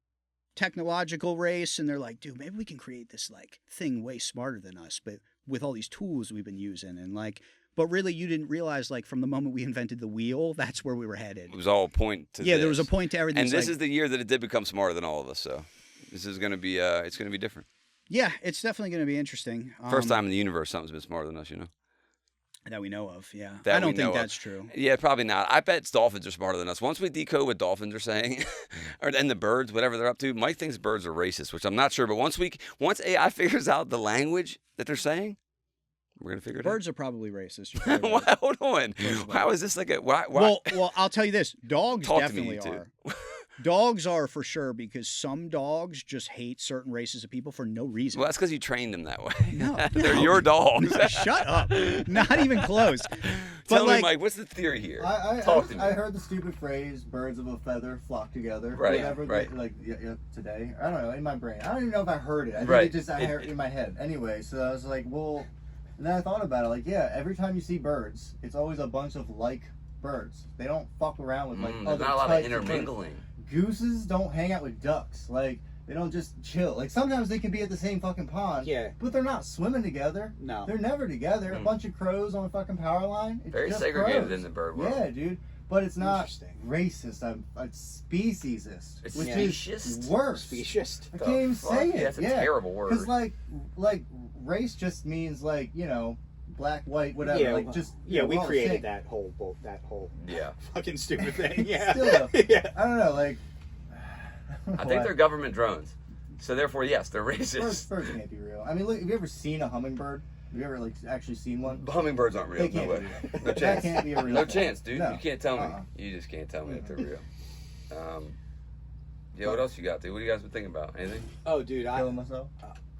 technological race, and they're like, dude, maybe we can create this like thing way smarter than us, but with all these tools we've been using, and like, but really you didn't realize, like, from the moment we invented the wheel, that's where we were headed. It was all a point to there was a point to everything. And this is the year that it did become smarter than all of us, so this is going to be it's going to be different. Yeah, it's definitely going to be interesting. First time in the universe something's been smarter than us, you know. That we know of, yeah. I don't think that's true. Yeah, probably not. I bet dolphins are smarter than us. Once we decode what dolphins are saying, and the birds, whatever they're up to, Mike thinks birds are racist, which I'm not sure. But once AI figures out the language that they're saying, we're gonna figure it Birds are probably racist. You're probably right. Hold on. How is this like a why? Well, I'll tell you this: dogs definitely to me, are. Dogs are for sure, because some dogs just hate certain races of people for no reason. Well, that's because you trained them that way. No, They're your dogs. No, shut up. Not even close. Tell me, Mike, what's the theory here? Talk to me. I heard the stupid phrase, birds of a feather flock together. Right, whatever, right. Like, today. I don't know, in my brain. I don't even know if I heard it. I think I heard it in my head. Anyway, so I was like, well, and then I thought about it. Like, yeah, every time you see birds, it's always a bunch of like birds. They don't fuck around with like other There's not a lot of types intermingling. Gooses don't hang out with ducks. Like, they don't just chill. Like, sometimes they can be at the same fucking pond. Yeah. But they're not swimming together. No. They're never together. A bunch of crows on a fucking power line. It's Very just segregated crows. in the bird world. Yeah, dude. But it's not racist. It's speciesist. It's which speciesist? is worse. Speciesist. I can't even say it. Yeah, that's a terrible word. Because, like, race just means, like, you know, black, white, whatever. Yeah, like, just we all created the same. that whole yeah fucking stupid thing. Yeah, Still, yeah. I don't know, like. I think they're government drones, so therefore yes, they're racist. Birds can't be real. I mean, look, have you ever seen a hummingbird? Have you ever like actually seen one? Hummingbirds aren't real. They can't No way. be real. No That chance. can't be a real. No one. chance, dude. No. You can't tell me. You just can't tell me if they're real. Yeah. What else you got, dude? What do you guys been thinking about? Anything? Oh, dude, Killing myself.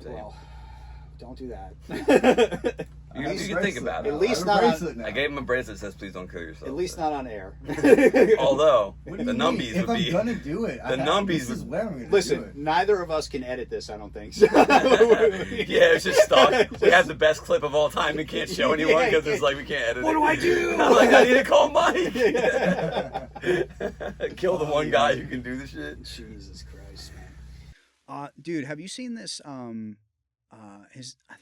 well, don't do that. You can think about it. At least I have a not on- bracelet now. I gave him a bracelet that says, "Please don't kill yourself." At least not on air. Although What the do you numbies mean? If would be. I'm gonna do it, numbies this is would- where I'm gonna do Listen, it. neither of us can edit this. I don't think so. Yeah, it's just stuck. We have the best clip of all time. We can't show anyone because it's like we can't edit it. What do I do? I'm like, I need to call Mike. Kill the one guy who can do the shit. Jesus Christ, man. Dude, have you seen this? I'm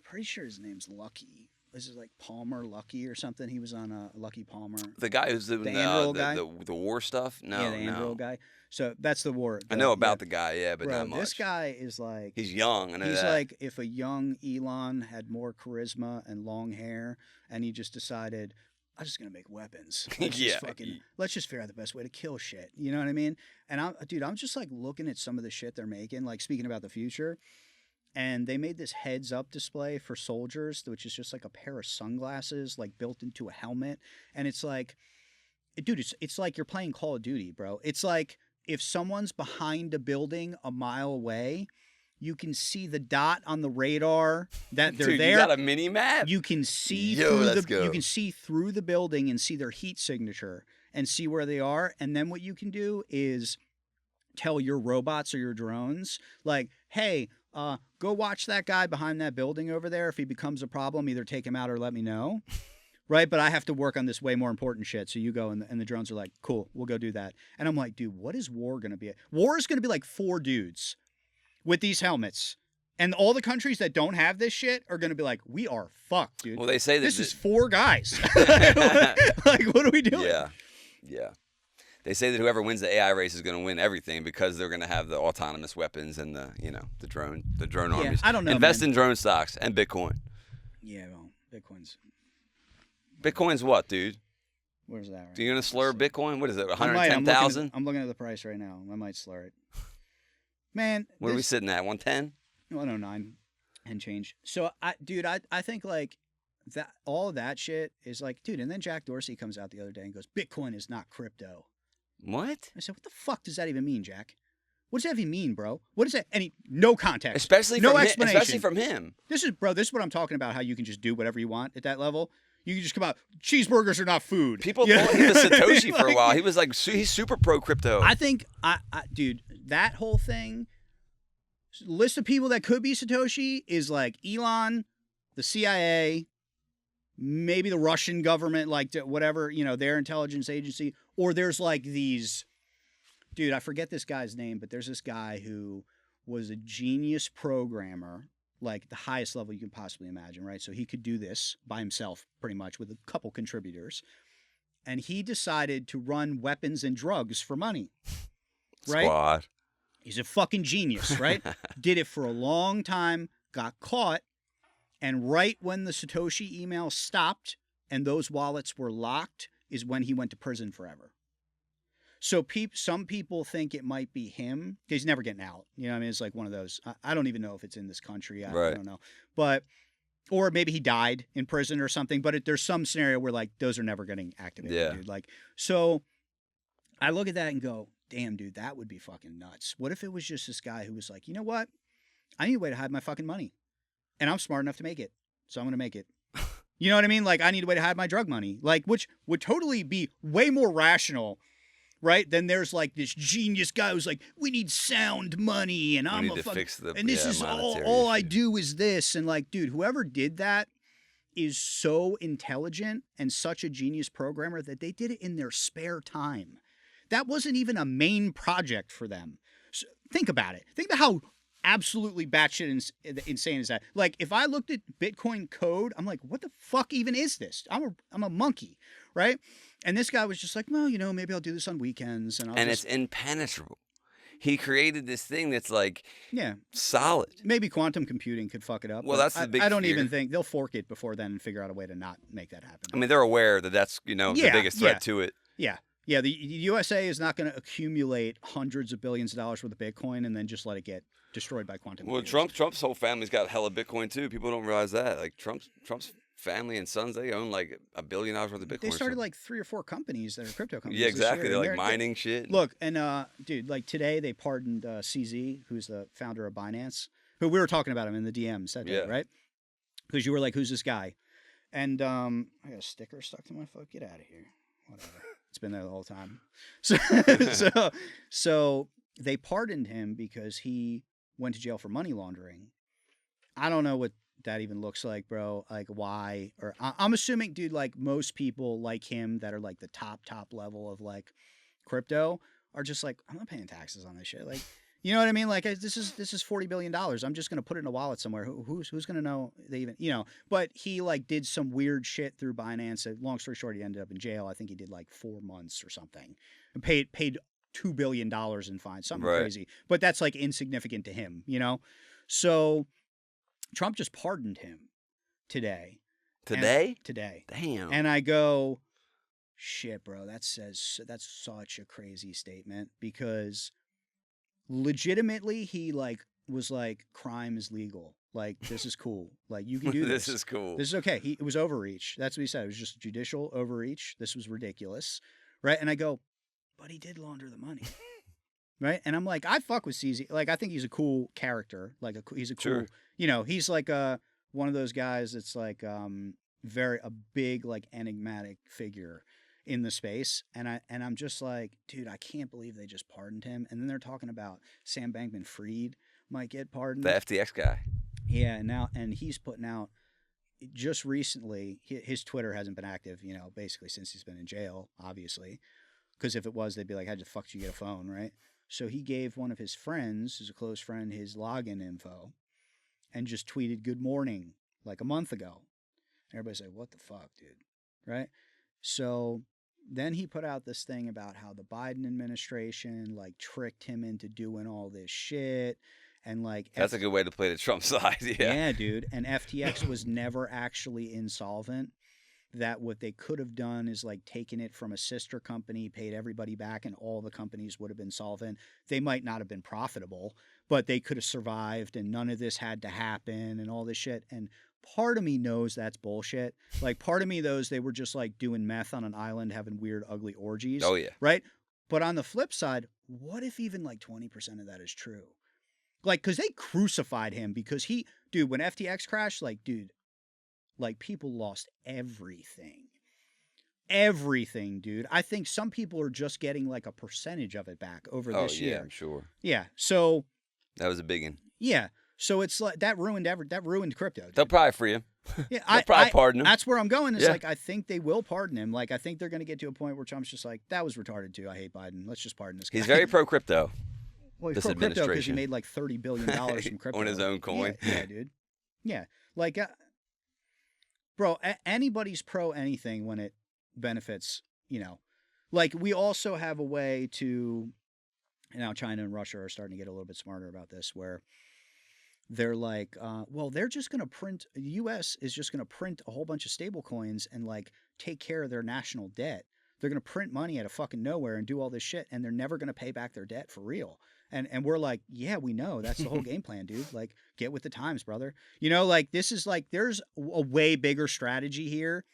pretty sure his name's Lucky. This is like Palmer Lucky or something. He was on Lucky Palmer. The guy who's doing Andrew guy? the war stuff. No, Yeah, the Andrew guy. So that's the war. I know about the guy, yeah, but Bro, not much. this guy is like He's young. I know he's that. like if a young Elon had more charisma and long hair, and he just decided, I'm just gonna make weapons. Let's Yeah. let's just figure out the best way to kill shit. You know what I mean? And I'm just like looking at some of the shit they're making. Like, speaking about the future. And they made this heads-up display for soldiers, which is just like a pair of sunglasses, like built into a helmet. And it's like, dude, it's like you're playing Call of Duty, bro. It's like if someone's behind a building a mile away, you can see the dot on the radar that they're Dude, there. You got a mini map. You can see let's go. you can see through the building and see their heat signature and see where they are. And then what you can do is tell your robots or your drones, like, hey, go watch that guy behind that building over there. If he becomes a problem, either take him out or let me know. Right? But I have to work on this way more important shit. So you go, and the drones are like, cool, we'll go do that. And I'm like, dude, what is war going to be? War is going to be like 4 dudes with these helmets. And all the countries that don't have this shit are going to be like, we are fucked, dude. Well, they say that this is 4 guys. Like, what are we doing? Yeah. They say that whoever wins the AI race is going to win everything because they're going to have the autonomous weapons and the drone armies. I don't know. Invest in drone stocks and Bitcoin. Yeah, well, Bitcoin's Bitcoin's what, dude? Where's that? Right Do you gonna slur Bitcoin? What is it? I might. 110,000? I'm looking at the price right now. I might slur it. Man, What are we sitting at? 110? 109 and change. So I think like that all of that shit is like, dude, and then Jack Dorsey comes out the other day and goes, Bitcoin is not crypto. What? I said, what the fuck does that even mean, Jack? What does that even mean, bro? What is that? No context. Especially no from explanation. Especially from him. This is what I'm talking about, how you can just do whatever you want at that level. You can just come out, cheeseburgers are not food. People thought he was Satoshi for a while. He was like, he's super pro crypto. I think, dude, that whole thing, list of people that could be Satoshi is like Elon, the CIA, maybe the Russian government, like whatever, their intelligence agency, or there's like these, dude, I forget this guy's name, but there's this guy who was a genius programmer, like the highest level you can possibly imagine, right? So he could do this by himself pretty much with a couple contributors. And he decided to run weapons and drugs for money, right? Squad. He's a fucking genius, right? Did it for a long time, got caught, and right when the Satoshi email stopped and those wallets were locked is when he went to prison forever. So some people think it might be him. He's never getting out. You know what I mean? It's like one of those. I don't even know if it's in this country. I don't know. But, or maybe he died in prison or something. But there's some scenario where like those are never getting activated, dude. Like, so I look at that and go, damn, dude, that would be fucking nuts. What if it was just this guy who was like, you know what? I need a way to hide my fucking money. And I'm smart enough to make it. So I'm going to make it. You know what I mean? Like, I need a way to hide my drug money. Like, which would totally be way more rational, right? Then there's like this genius guy who's like, we need sound money, and I'm a fucking, and this is all I do is this, and like, dude, whoever did that is so intelligent and such a genius programmer that they did it in their spare time. That wasn't even a main project for them. So think about it. Think about how absolutely batshit insane is that. Like, if I looked at Bitcoin code, I'm like, what the fuck even is this? I'm a monkey, right? And this guy was just like, well, maybe I'll do this on weekends. And it's impenetrable. He created this thing that's like, yeah, solid. Maybe quantum computing could fuck it up. Well, that's the big I don't fear. even think they'll fork it before then and figure out a way to not make that happen. I mean, they're aware that that's, the biggest threat to it. Yeah. Yeah, the USA is not going to accumulate hundreds of billions of dollars worth of Bitcoin and then just let it get destroyed by quantum computers. Well, Trump's whole family's got hella Bitcoin too. People don't realize that. Like Trump's family and sons, they own like $1 billion worth of Bitcoin. They started like 3 or 4 companies that are crypto companies. Yeah, exactly. They're like mining shit. Look, and dude, like today they pardoned CZ, who's the founder of Binance, who we were talking about him in the DMs that day, right? Because you were like, who's this guy? And I got a sticker stuck to my phone. Get out of here. Whatever. It's been there the whole time. So they pardoned him because he went to jail for money laundering. I don't know what that even looks like, bro. Like, why? Or I'm assuming, dude, like most people like him that are like the top level of like crypto are just like, I'm not paying taxes on this shit. Like, you know what I mean? Like, this is $40 billion. I'm just gonna put it in a wallet somewhere. Who's gonna know they even, But he like did some weird shit through Binance. Long story short, he ended up in jail. I think he did like 4 months or something, and paid $2 billion in fines, something crazy. But that's like insignificant to him, So Trump just pardoned him today. Today? Today. Damn. And I go, shit, bro. That's such a crazy statement because legitimately he like was like, crime is legal. Like, this is cool. Like, you can do this. This is cool. This is okay. It was overreach. That's what he said. It was just judicial overreach. This was ridiculous. Right. And I go, but he did launder the money. Right. And I'm like, I fuck with CZ. Like, I think he's a cool character. Like, he's a cool, he's like one of those guys that's like a big, like, enigmatic figure in the space. And I'm just like, dude, I can't believe they just pardoned him. And then they're talking about Sam Bankman-Fried might get pardoned. The FTX guy. Yeah. And he's putting out just recently, his Twitter hasn't been active, basically since he's been in jail, obviously. Because if it was, they'd be like, how the fuck did you get a phone, right? So he gave one of his friends, who's a close friend, his login info and just tweeted good morning like a month ago. And everybody's like, what the fuck, dude? Right? So then he put out this thing about how the Biden administration like tricked him into doing all this shit. And like, that's a good way to play the Trump side. Yeah. Yeah, dude. And FTX was never actually insolvent. that what they could have done is like taken it from a sister company, paid everybody back, and all the companies would have been solvent. They might not have been profitable, but they could have survived, and none of this had to happen and all this shit. And part of me knows that's bullshit. Like, part of me knows they were just like doing meth on an island, having weird, ugly orgies. Oh, yeah. Right? But on the flip side, what if even like 20% of that is true? Like, because they crucified him because dude, when FTX crashed, like, dude, like, people lost everything. Everything, dude. I think some people are just getting like a percentage of it back over this year. I'm sure. Yeah. So that was a big one. Yeah. So it's like that ruined crypto. Dude. They'll probably free him. Yeah, They'll probably pardon him. That's where I'm going. It's like, I think they will pardon him. Like, I think they're going to get to a point where Trump's just like, that was retarded too. I hate Biden. Let's just pardon this guy. He's very pro crypto. Well, he's pro crypto because he made like $30 billion from crypto. On his own coin. Yeah, dude. Yeah. Like, bro, anybody's pro anything when it benefits, you know. Like, we also have a way to, now China and Russia are starting to get a little bit smarter about this, where they're like, well, they're just going to print, the U.S. is just going to print a whole bunch of stable coins and like take care of their national debt. They're going to print money out of fucking nowhere and do all this shit, and they're never going to pay back their debt for real. And we're like, yeah, we know. That's the whole game plan, dude. Like, get with the times, brother. You know, like, this is like, there's a way bigger strategy here.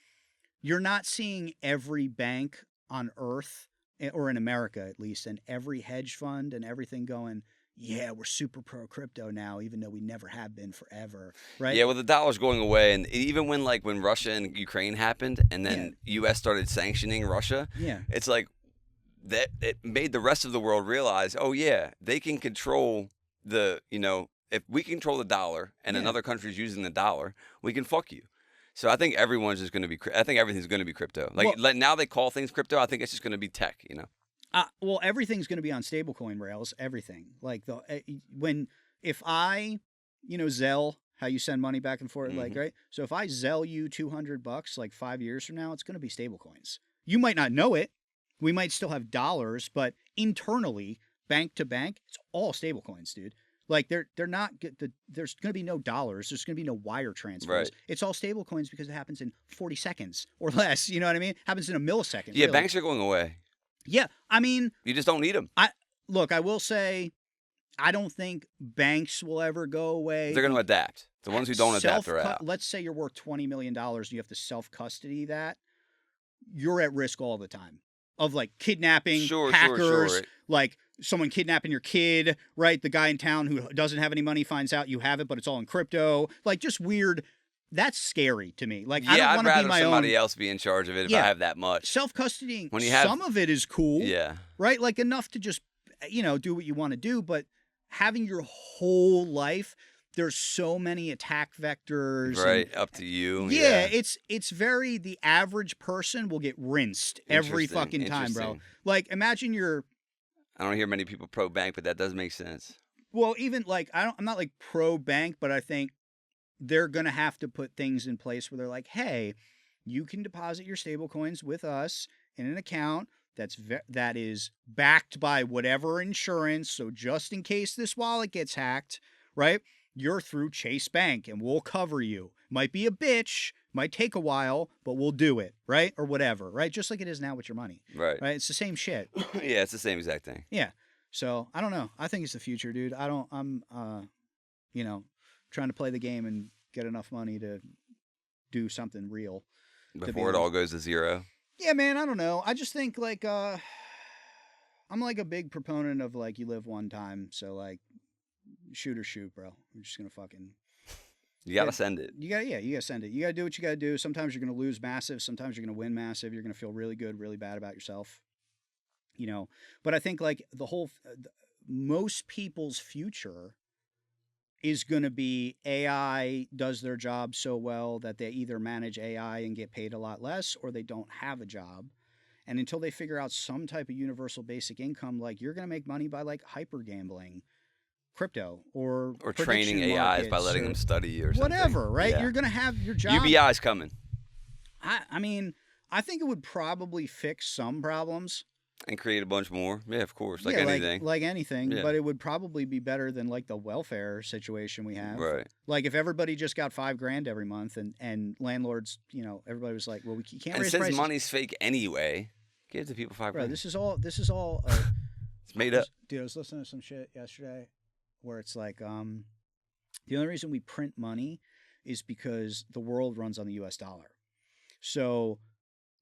You're not seeing every bank on earth, or in America at least, and every hedge fund and everything going, yeah, we're super pro crypto now, even though we never have been forever, right? Yeah, well, the dollar's going away, and even when Russia and Ukraine happened, and then U.S. started sanctioning Russia, it's like that it made the rest of the world realize, oh yeah, they can control the, you know, if we control the dollar and another country's using the dollar, we can fuck you. So I think everyone's just going to be. I think everything's going to be crypto. Like now they call things crypto. I think it's just going to be tech. You know. Well, everything's going to be on stablecoin rails. Everything. Like if I, you know, Zelle, how you send money back and forth, like, right. So if I Zelle you $200, like 5 years from now, it's going to be stablecoins. You might not know it. We might still have dollars, but internally, bank to bank, it's all stablecoins, dude. Like they're not. There's going to be no dollars. There's going to be no wire transfers. Right. It's all stable coins because it happens in 40 seconds or less. You know what I mean? Happens in a millisecond. Yeah, really. Banks are going away. Yeah, I mean, you just don't need them. I will say, I don't think banks will ever go away. They're going to adapt. The ones who don't adapt are out. Let's say you're worth $20 million and you have to self-custody that. You're at risk all the time of like kidnapping, hackers, like someone kidnapping your kid, right? The guy in town who doesn't have any money finds out you have it, but it's all in crypto. Like, just weird. That's scary to me. Like, I don't want to be my own. Somebody else be in charge of it if I have that much. Self-custodying, some of it is cool. Yeah. Right? Like, enough to just, you know, do what you want to do. But having your whole life, there's so many attack vectors. Right, up to you. Yeah, it's very, the average person will get rinsed every fucking time, bro. Like, imagine I don't hear many people pro bank, but that does make sense. Well, even like, I'm not like pro bank, but I think they're going to have to put things in place where they're like, hey, you can deposit your stable coins with us in an account that is backed by whatever insurance. So just in case this wallet gets hacked, right? You're through Chase Bank and we'll cover you. Might be a bitch, might take a while, but we'll do it, right? Or whatever, right? Just like it is now with your money. Right. Right? It's the same shit. Yeah, it's the same exact thing. Yeah. So, I don't know. I think it's the future, dude. I'm you know, trying to play the game and get enough money to do something real. Before it all goes to zero. Yeah, man, I don't know. I just think like I'm like a big proponent of like, you live one time, so like shoot or shoot, bro. I'm just gonna fucking. You gotta send it. You gotta send it. You gotta do what you gotta do. Sometimes you're gonna lose massive. Sometimes you're gonna win massive. You're gonna feel really good, really bad about yourself. You know, but I think like most people's future is going to be AI does their job so well that they either manage AI and get paid a lot less, or they don't have a job. And until they figure out some type of universal basic income, like, you're going to make money by like hyper gambling, crypto, or training AIs by letting them study or something. Whatever, right? Yeah. You're going to have your job. UBI's coming. I mean, I think it would probably fix some problems. And create a bunch more. Yeah, of course. Like yeah, anything. Like anything, Yeah. but it would probably be better than like the welfare situation we have. Right. Like if everybody just got $5,000 every month and landlords, everybody was like, well, we can't And raise since prices. money's fake anyway, give the people $5,000. Bro, this is all. It's made up. Dude, I was listening to some shit yesterday where it's like, the only reason we print money is because the world runs on the U.S. dollar. So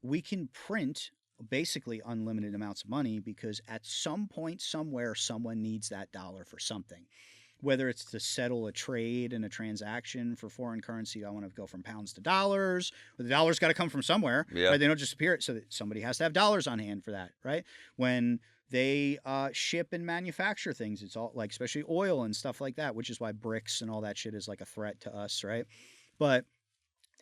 we can print basically unlimited amounts of money because at some point somewhere someone needs that dollar for something, whether it's to settle a trade and a transaction for foreign currency. I want to go from pounds to dollars, but the dollars got to come from somewhere. Yeah. Right? They don't just appear, so that somebody has to have dollars on hand for that, right? When they ship and manufacture things, it's all like, especially oil and stuff like that, which is why bricks and all that shit is like a threat to us, right? But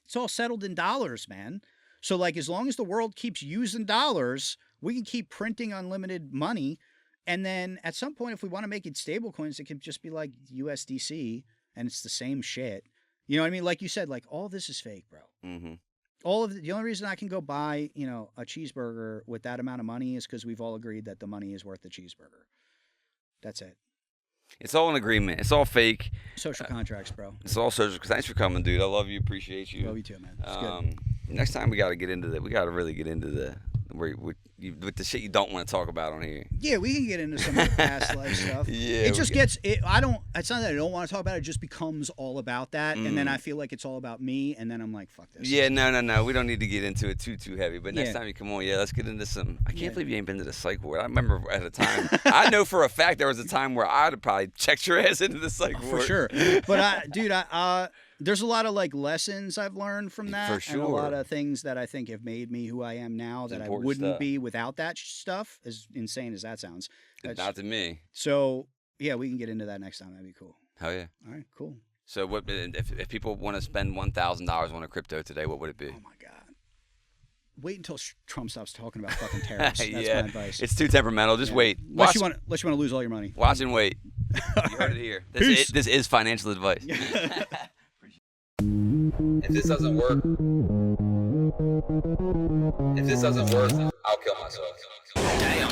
it's all settled in dollars, man. So like, as long as the world keeps using dollars, we can keep printing unlimited money. And then at some point, if we want to make it stable coins, it can just be like USDC and it's the same shit. You know what I mean? Like you said, like all this is fake, bro. Mm-hmm. The only reason I can go buy, a cheeseburger with that amount of money is because we've all agreed that the money is worth the cheeseburger. That's it. It's all an agreement. It's all fake. Social contracts, bro. It's all social. Thanks for coming, dude. I love you. Appreciate you. Love you too, man. It's good. Next time we got to get into that. We got to really get into the with the shit you don't want to talk about on here. Yeah, we can get into some of the past life stuff. Yeah, it just gets it. It's not that I don't want to talk about it. It just becomes all about that, and then I feel like it's all about me, and then I'm like, fuck this. Yeah, no. We don't need to get into it too heavy. But next Yeah. time you come on, let's get into some. I can't believe you ain't been to the psych ward. I remember at a time. I know for a fact there was a time where I'd have probably checked your ass into the psych ward. For sure. But there's a lot of like lessons I've learned from that, For sure. and a lot of things that I think have made me who I am now that I important wouldn't stuff. be without that stuff. As insane as that sounds. Not to me. So yeah, we can get into that next time. That'd be cool. Hell yeah. All right, cool. So what if people want to spend $1,000 on a crypto today? What would it be? Oh my god. Wait until Trump stops talking about fucking tariffs. That's Yeah. my advice. It's too temperamental. Just wait. Unless you want to lose all your money. Watch and wait. You heard it here. This is financial advice. If this doesn't work, I'll kill myself. Damn.